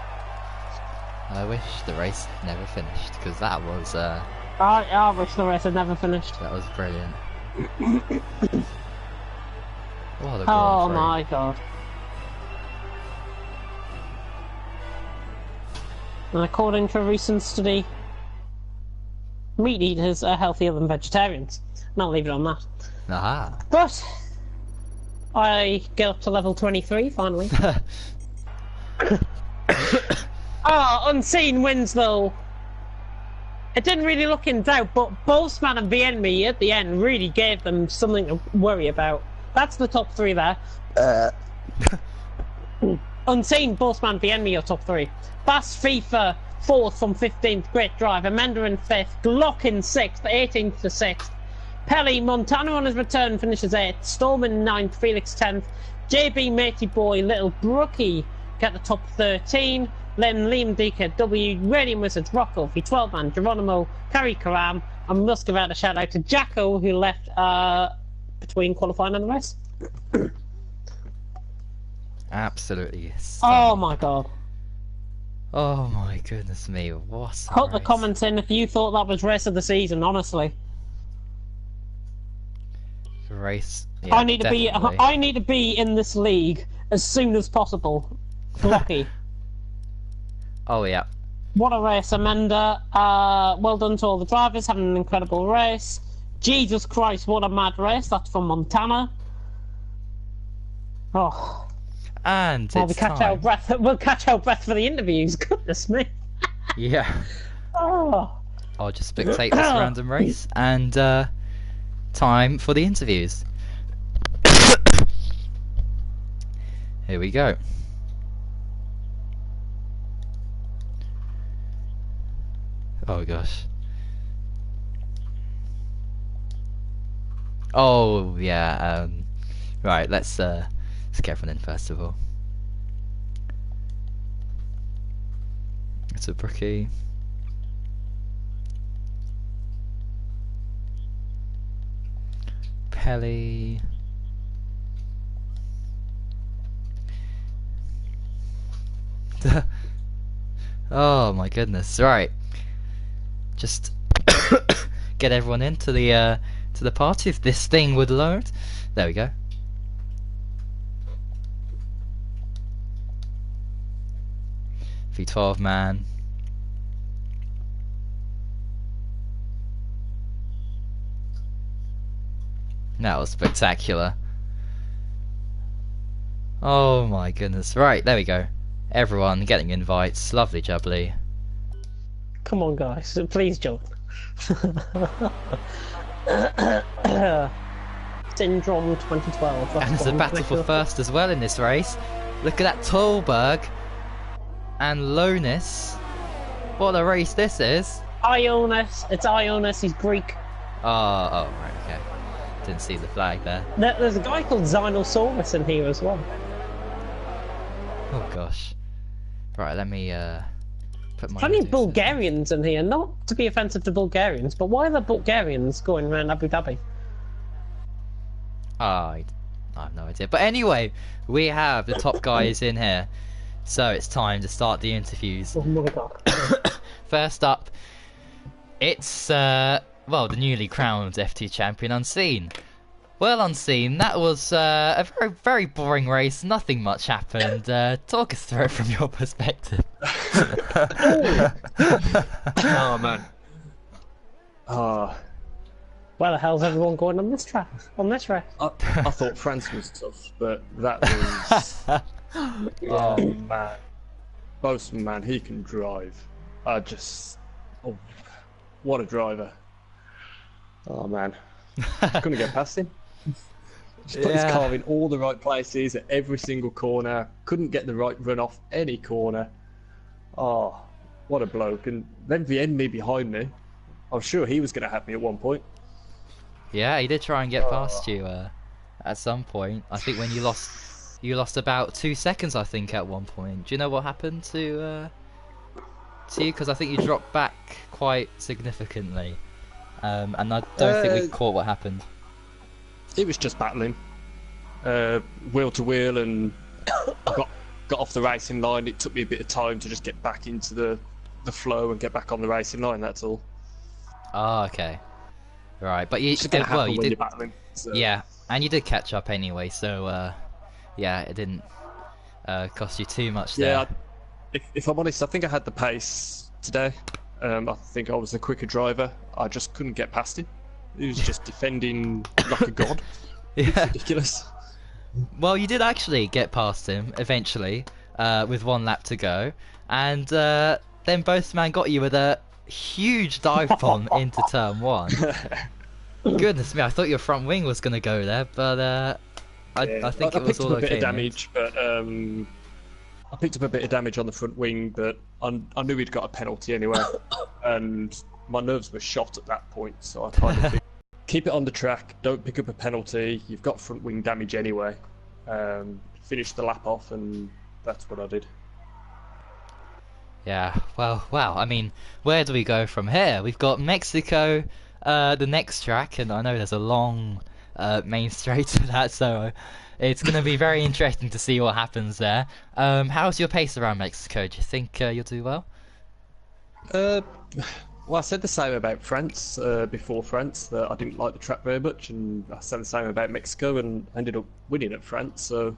I wish the race never finished, because that was I wish the race had never finished. that was brilliant. What a Oh Grand Prix. my god. And according to a recent study, meat eaters are healthier than vegetarians. And I'll leave it on that. Aha. But I get up to level 23 finally. Unseen wins though. It didn't really look in doubt, but Boltzmann and Vienmi at the end really gave them something to worry about. That's the top three there. Unseen, Boltzmann, Vienmi are top three. Bass, FIFA, 4th from 15th, great drive. Amenda in 5th, Glock in 6th, 18th to 6th. Pelly, Montana on his return finishes 8th. Storm in 9th, Felix 10th. JB, Matey Boy, Little Brookie get the top 13. Liam DKW, Radiant Wizards, Rocco, V12 man, Geronimo, Carrie Karam, and must give out a shout out to Jacko who left between qualifying and the rest. Absolutely. Oh my god. Oh my goodness me, what a Put the race. comments in if you thought that was race of the season, honestly. Race. Yeah, I need definitely. to be in this league as soon as possible. Lucky. Oh yeah. What a race, Amanda. Well done to all the drivers, having an incredible race. Jesus Christ, what a mad race. That's from Montana. Oh, And well, it's time. we'll catch our breath for the interviews. Goodness me. Yeah. Oh. I'll just spectate this random race and time for the interviews. Here we go. Oh gosh. Oh yeah. Right. Let's get everyone in first of all. It's a Brookie. Pelly. Oh my goodness! Right, just get everyone into the party. If this thing would load, there we go. V12 man. That was spectacular. Oh my goodness. Right, there we go. Everyone getting invites. Lovely jubbly. Come on, guys. Please join. Syndrome 2012. That's And there's a one. battle for first as well in this race. Look at that Tolberg and Lonis. What a race this is. Ionis. It's Ionis. He's Greek. Oh, right, okay. Didn't see the flag there. There's a guy called Xynosaurus in here as well. Oh gosh. Right, let me put my Plenty of videos in. Bulgarians in here. Not to be offensive to Bulgarians, but why are the Bulgarians going around Abu Dhabi? I have no idea. But anyway, we have the top guys in here. So it's time to start the interviews. Oh my god. First up, it's well, the newly crowned FT champion, Unseen. Well, Unseen, that was a very, very boring race. Nothing much happened. Talk us through it from your perspective. Oh man. Where the hell's everyone going on this track? On this race? I thought France was tough, but that was. Oh man. Boastman, man, he can drive. Oh, what a driver. Oh man. Couldn't get past him. Just put his Yeah. car in all the right places at every single corner. Couldn't get the right run off any corner. Oh, what a bloke. And then Vienmi behind me. I was sure he was going to have me at one point. Yeah, he did try and get past you at some point. I think when you lost about 2 seconds, I think, at one point. Do you know what happened to you? Because I think you dropped back quite significantly. And I don't think we caught what happened. It was just battling. wheel to wheel, and got off the racing line. It took me a bit of time to just get back into the flow and get back on the racing line. That's all. Oh, okay. Right, but you It's gonna happen well, you when did. you're battling. So. Yeah, and you did catch up anyway, so yeah, it didn't cost you too much there. Yeah, if I'm honest, I think I had the pace today. I think I was the quicker driver. I just couldn't get past him. He was just defending like a god. It's Yeah. ridiculous. Well, you did actually get past him eventually, with 1 lap to go, and then both man got you with a huge dive bomb into turn 1. Goodness me, I thought your front wing was gonna go there, but I think it was all I picked up a bit okay. of damage, but I picked up a bit of damage on the front wing, but I knew he'd got a penalty anyway, and my nerves were shot at that point. So I kind of think, keep it on the track, don't pick up a penalty. You've got front wing damage anyway. Finish the lap off, and that's what I did. Yeah, well, wow. I mean, where do we go from here? We've got Mexico, the next track, and I know there's a long main straight to that, so it's going to be very interesting to see what happens there. How's your pace around Mexico? Do you think you'll do well? Well, I said the same about France before France, that I didn't like the track very much, and I said the same about Mexico, and ended up winning at France. So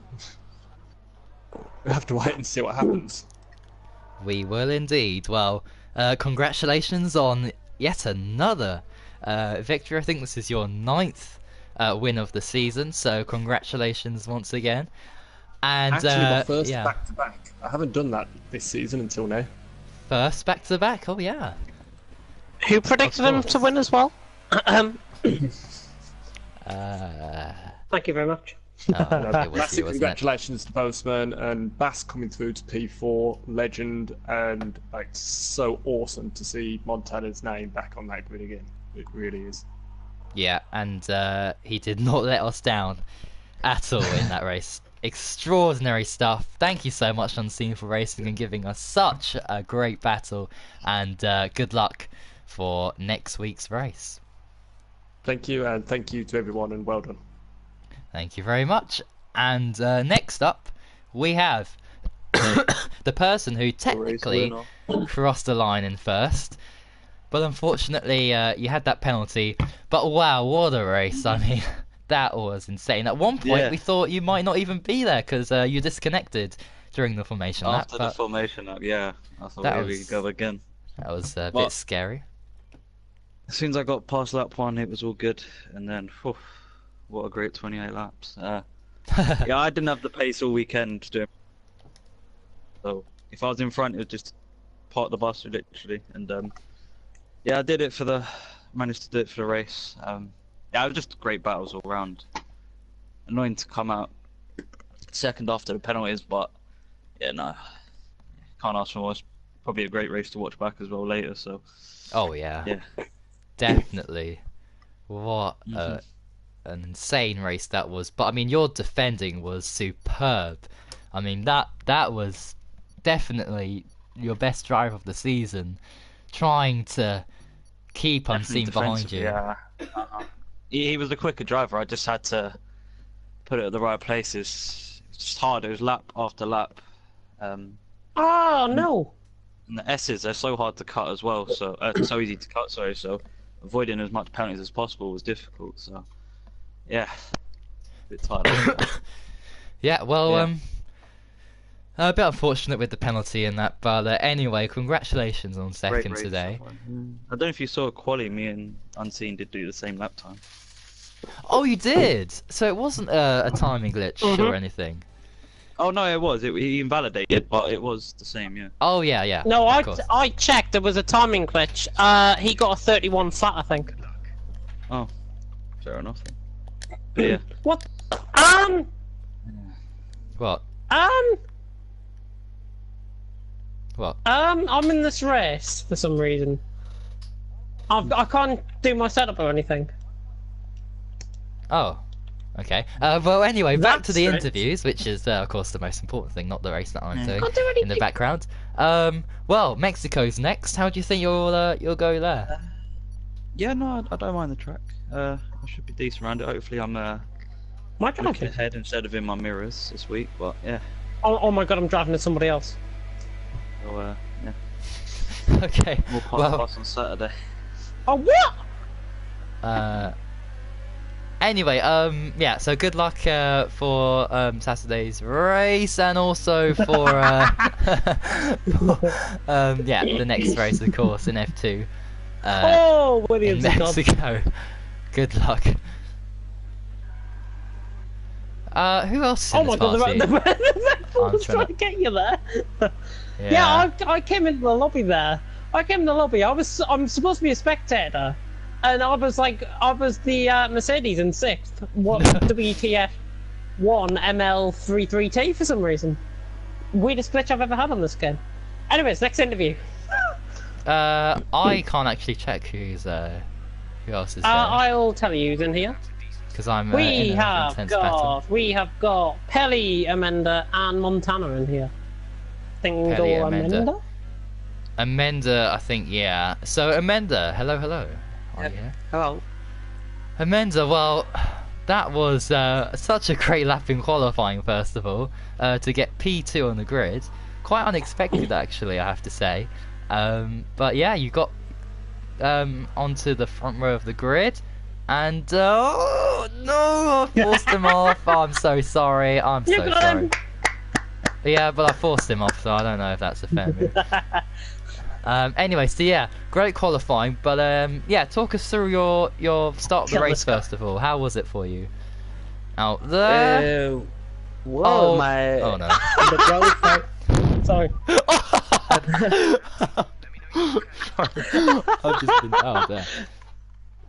we have to wait and see what happens. We will indeed. Well, congratulations on yet another victory. I think this is your 9th win of the season, so congratulations once again. And Actually, my first yeah, back-to-back. I haven't done that this season until now. first back to back. Oh yeah. Who predicted him to win as well? Uh, Thank you very much. oh, it was Massive you, wasn't it? congratulations to Postman and Bass coming through to P4, legend, and like so awesome to see Montana's name back on that grid again. It really is. Yeah, and he did not let us down at all in that race. Extraordinary stuff. Thank you so much, Unseen, for racing and giving us such a great battle. And good luck for next week's race. Thank you, and thank you to everyone, and well done. Thank you very much. And next up, we have the person who technically crossed the line in first. But unfortunately, you had that penalty. But wow, what a race. I mean, that was insane. At one point, we thought you might not even be there because you disconnected during the formation lap. After the formation lap, yeah. I thought here we go again. That was a bit scary. As soon as I got past lap 1, it was all good. And then, whew, what a great 28 laps. Yeah, I didn't have the pace all weekend to do it. So, if I was in front, it was just part the bus, literally. And yeah, I did it managed to do it for the race. Yeah, it was just great battles all round. Annoying to come out second after the penalties, but yeah, no, can't ask for more. It's probably a great race to watch back as well later. So. Oh yeah. Yeah. Definitely. What an insane race that was. But I mean, your defending was superb. I mean, that was definitely your best drive of the season. Trying to keep Unseen behind you. Yeah. He was the quicker driver. I just had to put it at the right places. It's just hard. It was lap after lap. Oh no! And the S's are so hard to cut as well. So so easy to cut. Sorry. So avoiding as much penalties as possible was difficult. So yeah, a bit tired. Yeah. Well, a bit unfortunate with the penalty and that, but anyway, congratulations on second today. I don't know if you saw quali. Me and Unseen did do the same lap time. Oh, you did. So it wasn't a timing glitch or anything. Oh no, it was. He invalidated, but it was the same. Yeah. Oh yeah, yeah. No, of course. I checked. There was a timing glitch. He got a 31 flat, I think. Oh, fair enough. But yeah. What? What? What? I'm in this race for some reason. I can't do my setup or anything. Oh, okay. Well, anyway, back to the That's interviews, which is, of course, the most important thing, not the race that I'm doing Can't do in the anything. background. Well, Mexico's next. How do you think you'll go there? Yeah, no, I don't mind the track. I should be decent around it. Hopefully, I'm Am I looking driving? ahead instead of in my mirrors this week, but yeah. Oh my god, I'm driving to somebody else. So, yeah. Okay. More Well, podcasts on Saturday. Oh, what? anyway, yeah, so good luck for Saturday's race, and also for yeah, the next race, of course, in F2 Oh, in Williams is gone. Mexico. Good luck. Who else is in Oh this my god, party? the Red Bull's trying trying to- to get you there. Yeah. Yeah, I came into the lobby there. I'm supposed to be a spectator, and I was the Mercedes in 6th. What WTF 1 ML33T for some reason. Weirdest glitch I've ever had on this game. Anyways, next interview. I can't actually check who else is there, I'll tell you who's in here. because I'm We in an have intense battle. got Pelly, Amanda, and Montana in here. Tingle Pelly, Amanda. Amanda. Amanda, I think, yeah. So Amanda, hello. Are you here? Hello. Amanda, well, that was such a great lap in qualifying, first of all, to get P2 on the grid. Quite unexpected, actually, I have to say. But yeah, you got onto the front row of the grid, and oh no, I forced him off. Oh, I'm so sorry. I'm You so got sorry. him. Yeah, but I forced him off, so I don't know if that's a fair move. Anyway, so yeah, great qualifying, but yeah, talk us through your start of the Yeah, race let's go. first of all. How was it for you? Out there? Well, oh, my oh no. the qualify. Sorry. I've just been. Oh, there.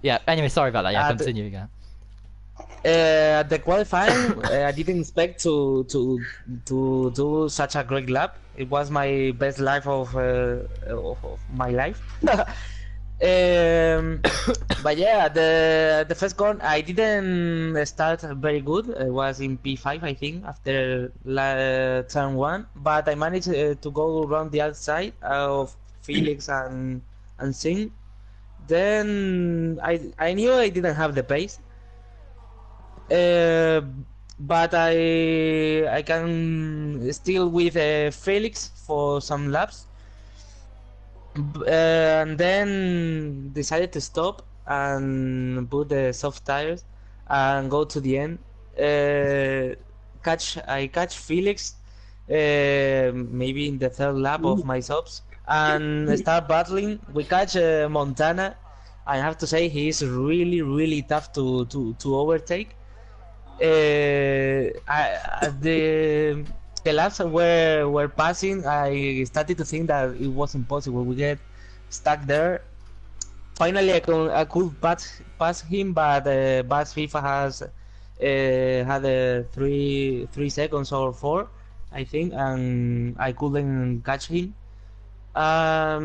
Yeah. Anyway, sorry about that. Yeah, Uh, the- continue again. The qualifying, I didn't expect to do such a great lap. It was my best lap of my life. But yeah, the first corner I didn't start very good. I was in P5, I think, after turn 1. But I managed to go around the outside of Felix and Singh. Then I knew I didn't have the pace. But I can still with Felix for some laps, and then decided to stop and put the soft tires and go to the end. I catch Felix maybe in the third lap of my subs and start battling. We catch Montana. I have to say he is really tough to overtake. The laps were passing. I started to think that it was impossible. We get stuck there. Finally, I could pass him, but Bas FIFA has had 3 seconds or 4, I think, and I couldn't catch him. Yeah,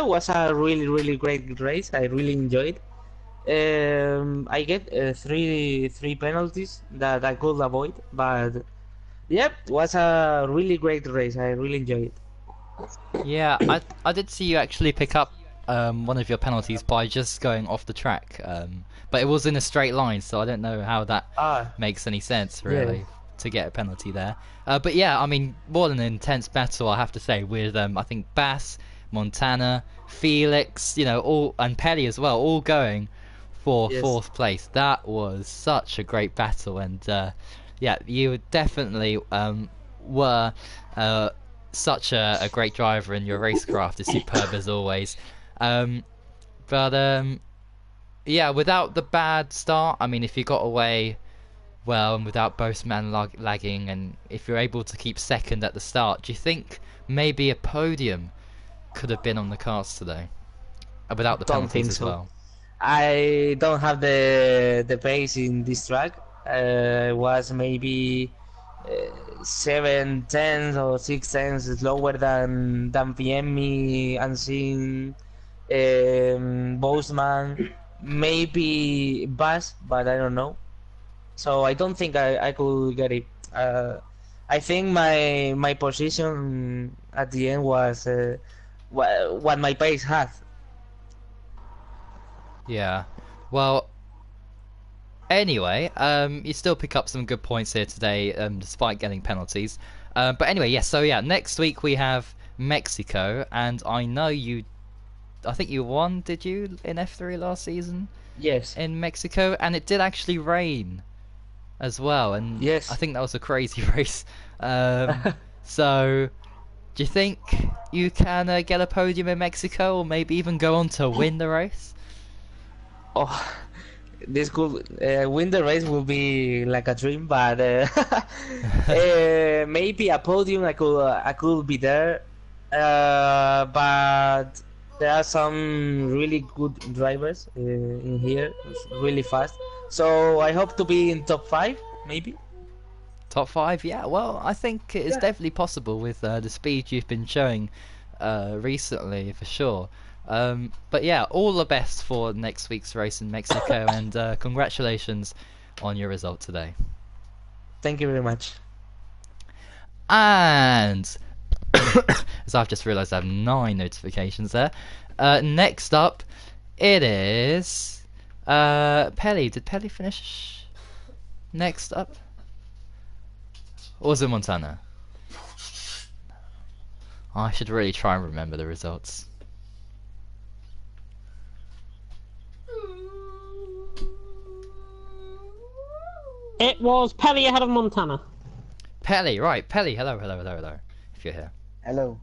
it was a really great race. I really enjoyed. I get 3 penalties that I could avoid, but yep, it was a really great race. I really enjoyed it. Yeah, I did see you actually pick up one of your penalties by just going off the track, but it was in a straight line, so I don't know how that makes any sense really to get a penalty there. But yeah, I mean, more than an intense battle, I have to say, with I think Bass, Montana, Felix, you know, all, and Pelly as well, all going for 4th place. That was such a great battle, and yeah, you definitely were such a great driver, and your racecraft is superb as always. But yeah, without the bad start, I mean, if you got away well and without both man lagging, and if you're able to keep second at the start, do you think maybe a podium could have been on the cards today? Without the Don't penalties think as so. well. I don't have the pace in this track. Was maybe 7/10 or 6/10 slower than VME and seeing Boseman, maybe Bass, but I don't know. So I don't think I could get it. I think my position at the end was what my pace had. Yeah. Well, Anyway, you still pick up some good points here today, despite getting penalties. But anyway, yes. So yeah, next week we have Mexico, and I know you. I think you won, did you, in F3 last season Yes. in Mexico? And it did actually rain as well, and Yes. I think that was a crazy race. So, do you think you can get a podium in Mexico, or maybe even go on to win the race? Oh, this could win the race will be like a dream, but maybe a podium I could be there. But there are some really good drivers in here, really fast. So I hope to be in top 5, maybe. Top 5, yeah. Well, I think it is definitely possible with the speed you've been showing recently, for sure. But yeah, all the best for next week's race in Mexico, and congratulations on your result today. Thank you very much. And as I've just realised, I have 9 notifications there. Next up, it is Pelly. Did Pelly finish next up? Or was it Montana? I should really try and remember the results. It was Pelly ahead of Montana. Pelly, right. Pelly, hello, if you're here. Hello.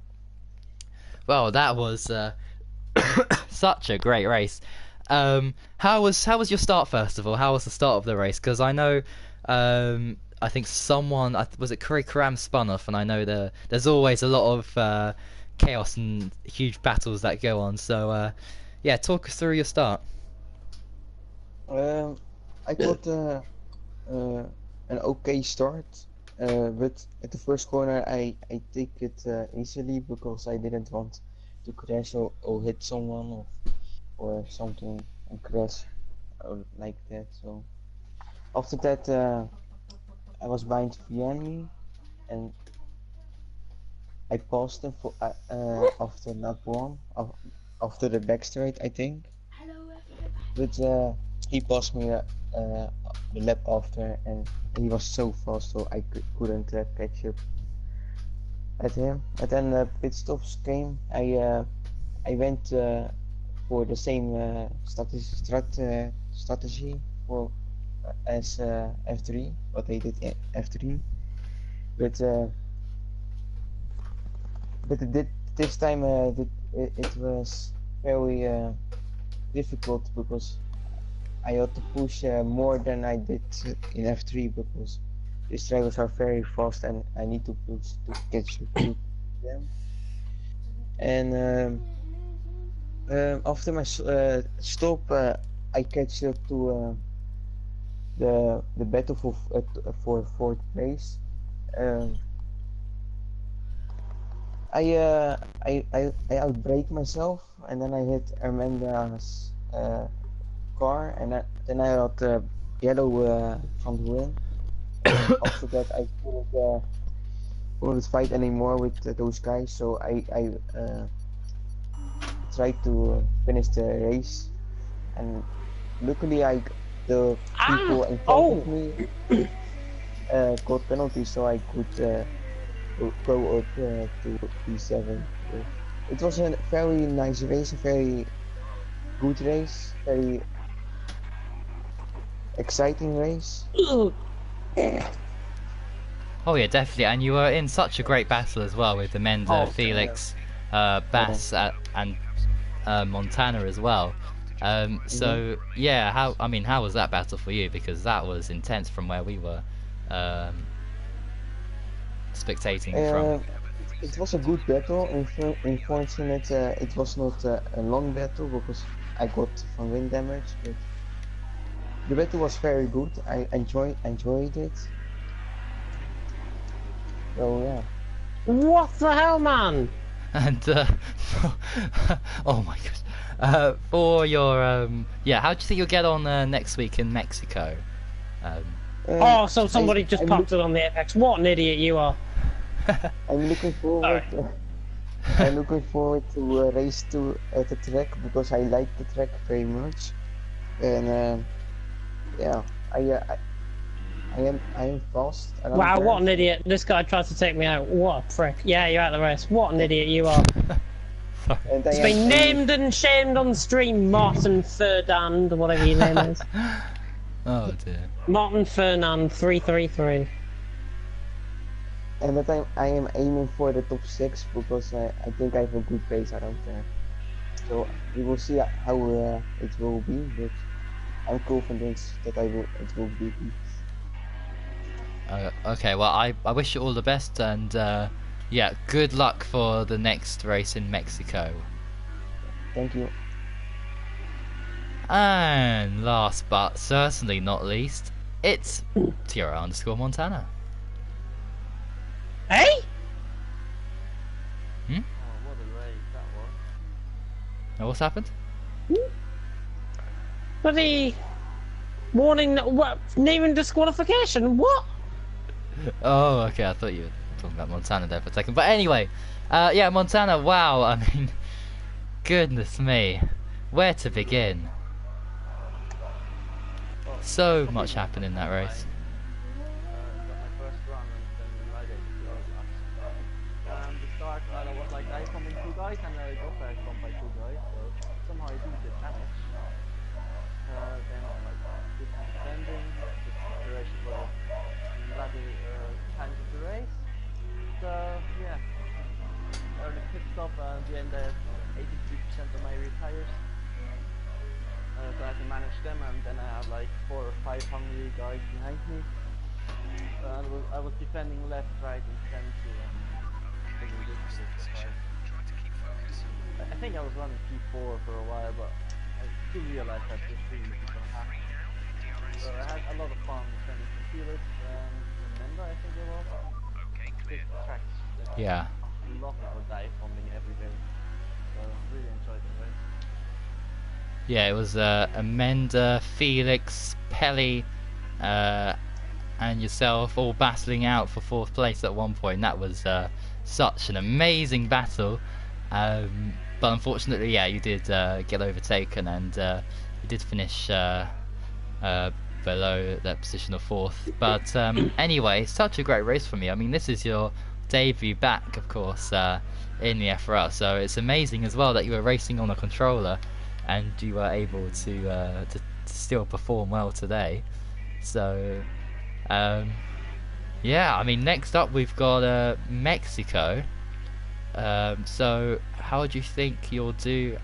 Well, that was such a great race. How was your start, first of all? How was the start of the race? Because I know, I think someone, was it Karam spun off, and I know there's always a lot of chaos and huge battles that go on. So, yeah, talk us through your start. I got an okay start, but at the first corner I take it easily because I didn't want to crash or hit someone or something and crash or like that. So after that I was behind Vianney and I passed him for after lap 1 after the back straight, I think. But he passed me the lap after, and he was so fast, so I couldn't catch up at him. And then pit stops came. I went for the same strategy for as F3, what I did in F3, but this time it was very difficult because I had to push more than I did in F3 because these drivers are very fast and I need to push to catch up to them. And after my stop, I catch up to the battle for 4th place. I outbrake myself and then I hit Armanda's car, and then I had yellow from the win. After that I couldn't fight anymore with those guys, so I tried to finish the race, and luckily the people in front of me got penalties, so I could go up to P7. It was a very nice race, a very good race, very exciting race. Oh yeah, definitely, and you were in such a great battle as well with Amanda, Felix, Bass, and Montana as well. So yeah, how was that battle for you? Because that was intense from where we were spectating from. It was a good battle. Unfortunately, it was not a long battle because I got some wind damage, but the battle was very good. I enjoyed it. So yeah. What the hell, man? And oh my gosh. For your yeah, how do you think you'll get on next week in Mexico? So somebody just popped it on the FX. What an idiot you are. I'm looking forward. I'm looking forward to race at the track because I like the track very much, and yeah, I am fast. around Wow, there, what an so- idiot. This guy tried to take me out. What a prick. Yeah, you're out of the race. What an idiot you are. And I It's am been aiming- named and shamed on stream, Martin Ferdinand, or whatever your name is. Oh dear. Martin Fernand 333. And that I am aiming for the top 6 because I think I have a good pace around there. So we will see how it will be, but I'm confident that it will be good. Okay, well I wish you all the best, and yeah, good luck for the next race in Mexico. Thank you. And last but certainly not least, it's TR_Montana. Hey? Oh, what a race that was. Now what's happened? Bloody warning, what? Naming disqualification? What? Oh, okay, I thought you were talking about Montana there for a second. But anyway, yeah, Montana, wow, I mean, goodness me, where to begin? So much happened in that race. Got my first run and then riding the start, I come in 2 guys and I go back from by 2 guys, so somehow I do get damage. Then did some defending, did some preparation for the bloody times of the race. So yeah, early pit stop and the end I have 83% of my rear tires. So I have to manage them, and then I have like 4 or 5 hungry guys behind me. I was defending left, right, and center. I think I was running P4 for a while, but I still realized that this thing was gonna happen. So I had a lot of fun defending from Felix and Menda, I think it was. Big tracks. Yeah. A lot of dive bombing every day. So I really enjoyed the race. Yeah, it was Amanda, Felix, Pelly, and yourself all battling out for 4th place at one point. That was such an amazing battle. But unfortunately, yeah, you did get overtaken, and you did finish below that position of 4th. But anyway, such a great race for me. I mean, this is your debut back, of course, in the FRL, so it's amazing as well that you were racing on a controller and you were able to still perform well today. So yeah, I mean, next up we've got Mexico. So how do you think you'll do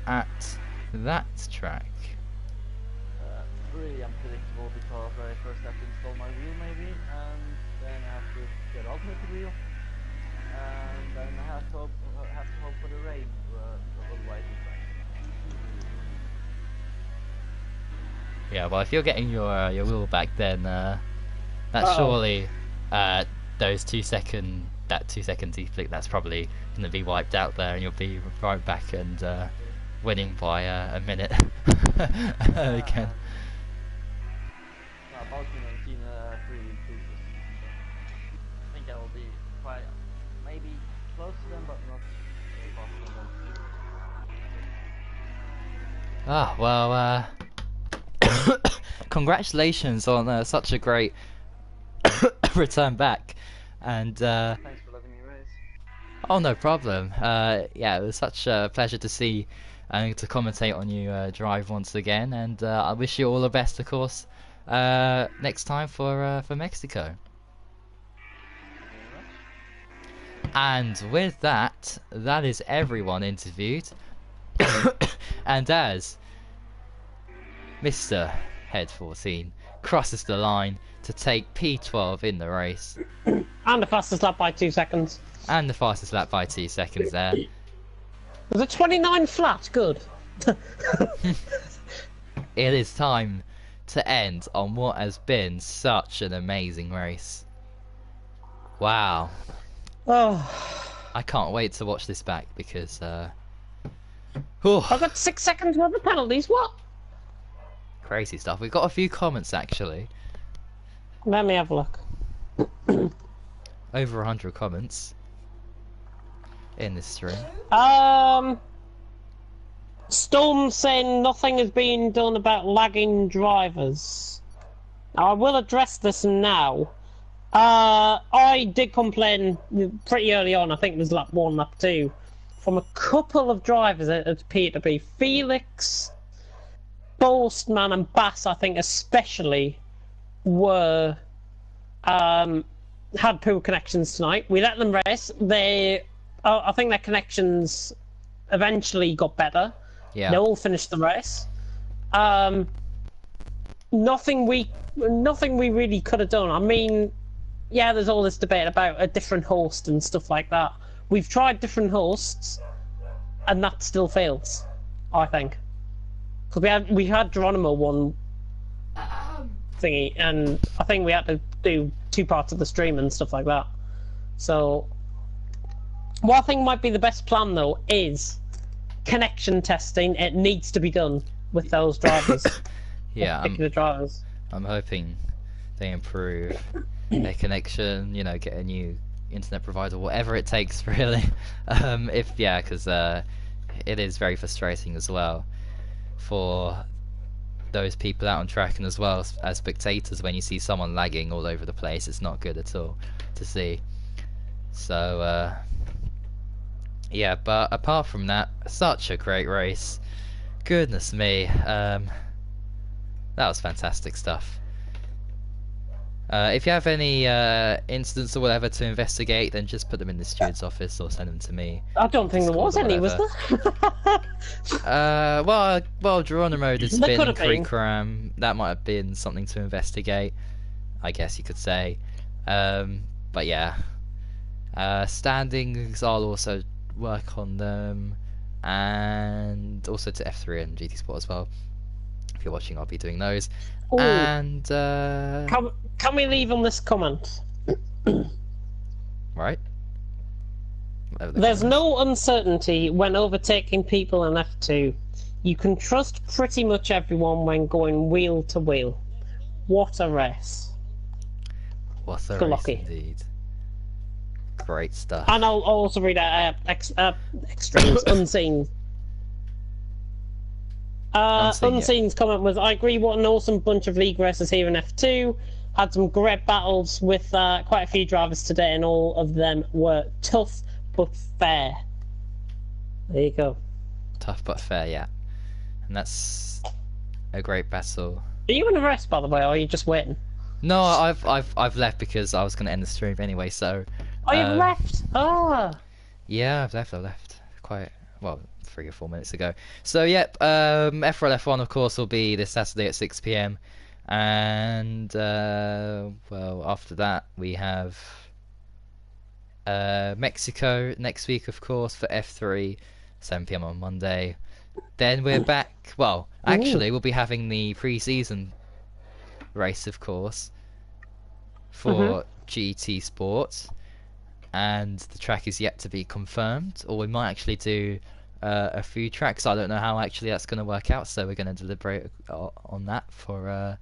at that track? Really unpredictable because I first have to install my wheel maybe, and then I have to get alternate wheel, and then I have to hope for the rain, otherwise it's rain. Yeah, well, if you're getting your wheel back, then that's Uh-oh. surely those 2 second deflict, that's probably going to be wiped out there, and you'll be right back and winning by a minute again. About 19 free increases. I think I will be quite maybe close to them, but not very far from them. Ah, well, congratulations on such a great return back, and Thanks for letting me race. oh, no problem. Yeah, it was such a pleasure to see and to commentate on you drive once again, and I wish you all the best, of course, next time for Mexico. And with that, that is everyone interviewed. And as Mr. Head 14 crosses the line to take P12 in the race, And the fastest lap by 2 seconds. and the fastest lap by 2 seconds there, Was it 29 flat? Good. it is time to end on what has been such an amazing race. Wow. Oh, I can't wait to watch this back because I got 6 seconds worth of penalties. What? crazy stuff. We've got a few comments actually. Let me have a look. Over 100 comments in this stream. Storm saying nothing has been done about lagging drivers. Now, I will address this now. I did complain pretty early on, I think it was lap 1, lap 2, from a couple of drivers it appeared to be. Felix, Bolstman and Bass, I think especially, were had poor connections tonight. We let them race. I think their connections eventually got better. Yeah. They all finished the race. Nothing we really could have done. I mean, yeah, there's all this debate about a different host and stuff like that. We've tried different hosts, and that still fails, I think. Because we had Geronimo one thingy, and I think we had to do 2 parts of the stream and stuff like that. So, what I think might be the best plan though is connection testing. It needs to be done with those drivers. Yeah, particular drivers. I'm hoping they improve their connection. You know, get a new internet provider, whatever it takes, really. Because it is very frustrating as well for those people out on track, and as well as spectators, when you see someone lagging all over the place. It's not good at all to see. So yeah, but apart from that, such a great race. Goodness me, that was fantastic stuff. If you have any incidents or whatever to investigate, then just put them in the steward's office or send them to me. I don't think there was any, was there? Well, Geronimo did There spin could in have been. Creekram. That might have been something to investigate, I guess you could say. But yeah, standings, I'll also work on them, and also to F3 and GT Sport as well. If you're watching, I'll be doing those. Ooh. And Can we leave on this comment? right. There's no uncertainty when overtaking people in F2. You can trust pretty much everyone when going wheel to wheel. What a race. What a Good race lucky. indeed. Great stuff. And I'll also read out extremes, unseen. Unseen, yeah. Unseen's comment was, I agree, what an awesome bunch of league racers here in F2. Had some great battles with quite a few drivers today, and all of them were tough but fair. There you go. Tough but fair, yeah. And that's a great battle. Are you in a race, by the way, or are you just waiting? No, I've left because I was going to end the stream anyway. So. Oh, you've left. Ah. Yeah, I've left quite well 3 or 4 minutes ago. So yep, FRL F1 of course will be this Saturday at 6 PM, and well after that we have Mexico next week of course for F3, 7 PM on Monday. Then we're back. Well, actually, we'll be having the pre-season race, of course, for GT Sports, and the track is yet to be confirmed. Or we might actually do a few tracks. I don't know how actually that's going to work out. So we're going to deliberate on that for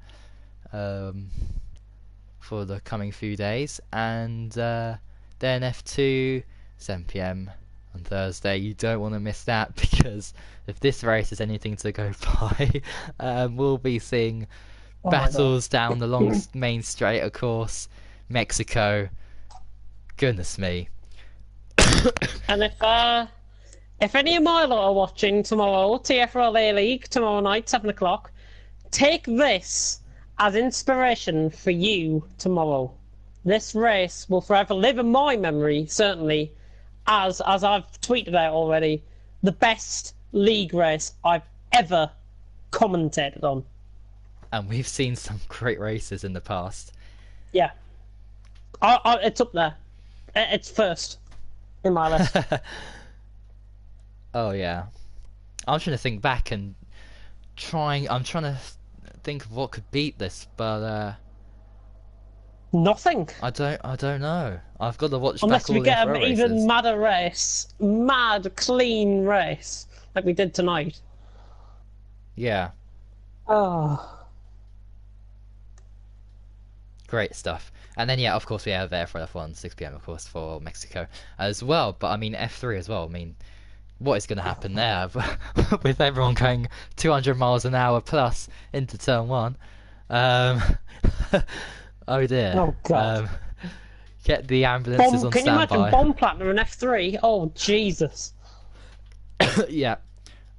the coming few days, and then F2, 7 PM. On Thursday. You don't want to miss that, because if this race is anything to go by, we'll be seeing battles down the long main straight, of course. Mexico. Goodness me. And if any of my lot are watching tomorrow, TFRL League tomorrow night, 7 o'clock, take this as inspiration for you tomorrow. This race will forever live in my memory, certainly, as I've tweeted out already, the best league race I've ever commentated on. And we've seen some great races in the past. Yeah. It's up there. It's first in my list. Oh yeah. I'm trying to think back and I'm trying to think of what could beat this, but Nothing. I don't know. I've got to watch Unless back all we the get FRL an even races. madder race. Mad, clean race. Like we did tonight. Yeah. Oh. Great stuff. And then yeah, of course we have FRL F1 6 PM of course for Mexico as well. But I mean F3 as well. I mean, what is going to happen there with everyone going 200 miles an hour plus into turn 1? Um, oh dear. Oh, God. Get the ambulances on Can you imagine standby. bomb platinum and F3? Oh, Jesus. Yeah.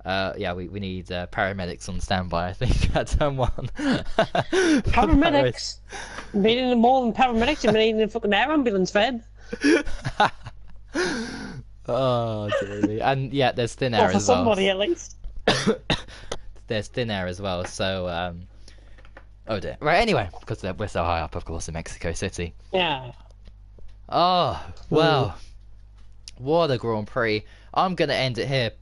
Yeah, we need paramedics on standby, I think, at turn 1. Paramedics? We need more than paramedics, we need a fucking air ambulance fed. Oh, dear me. And yeah, there's thin air Or for as well. somebody, at least. There's thin air as well, so, oh dear. Right, anyway, because we're so high up, of course, in Mexico City. Yeah. Oh, well. What a Grand Prix. I'm going to end it here.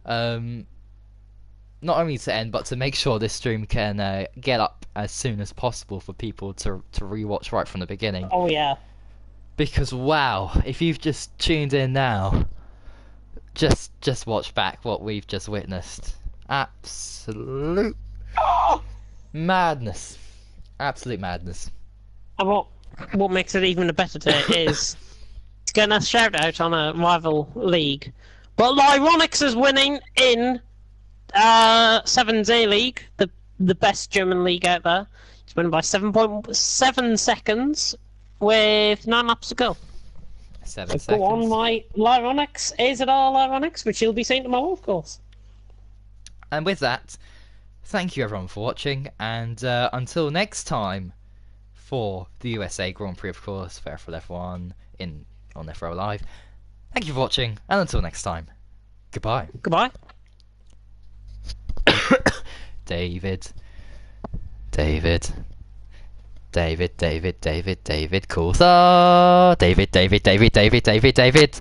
Not only to end, but to make sure this stream can get up as soon as possible for people to rewatch right from the beginning. Oh, yeah. Because wow, if you've just tuned in now, just watch back what we've just witnessed. Absolute madness. Absolute madness. And what makes it even a better day is getting a shout out on a rival league. But Lyronix is winning in 7Z League, the best German league out there. He's winning by 7.7 seconds with 9 laps to go. 7 seconds. Go on, my Lyronix. Is it our Lyronix? Which you'll be seeing tomorrow, of course. And with that, thank you everyone for watching, and until next time for the USA Grand Prix, of course, for FRL F1 on FRL Live. Thank you for watching, and until next time, goodbye. Goodbye. David, Coulthard. David.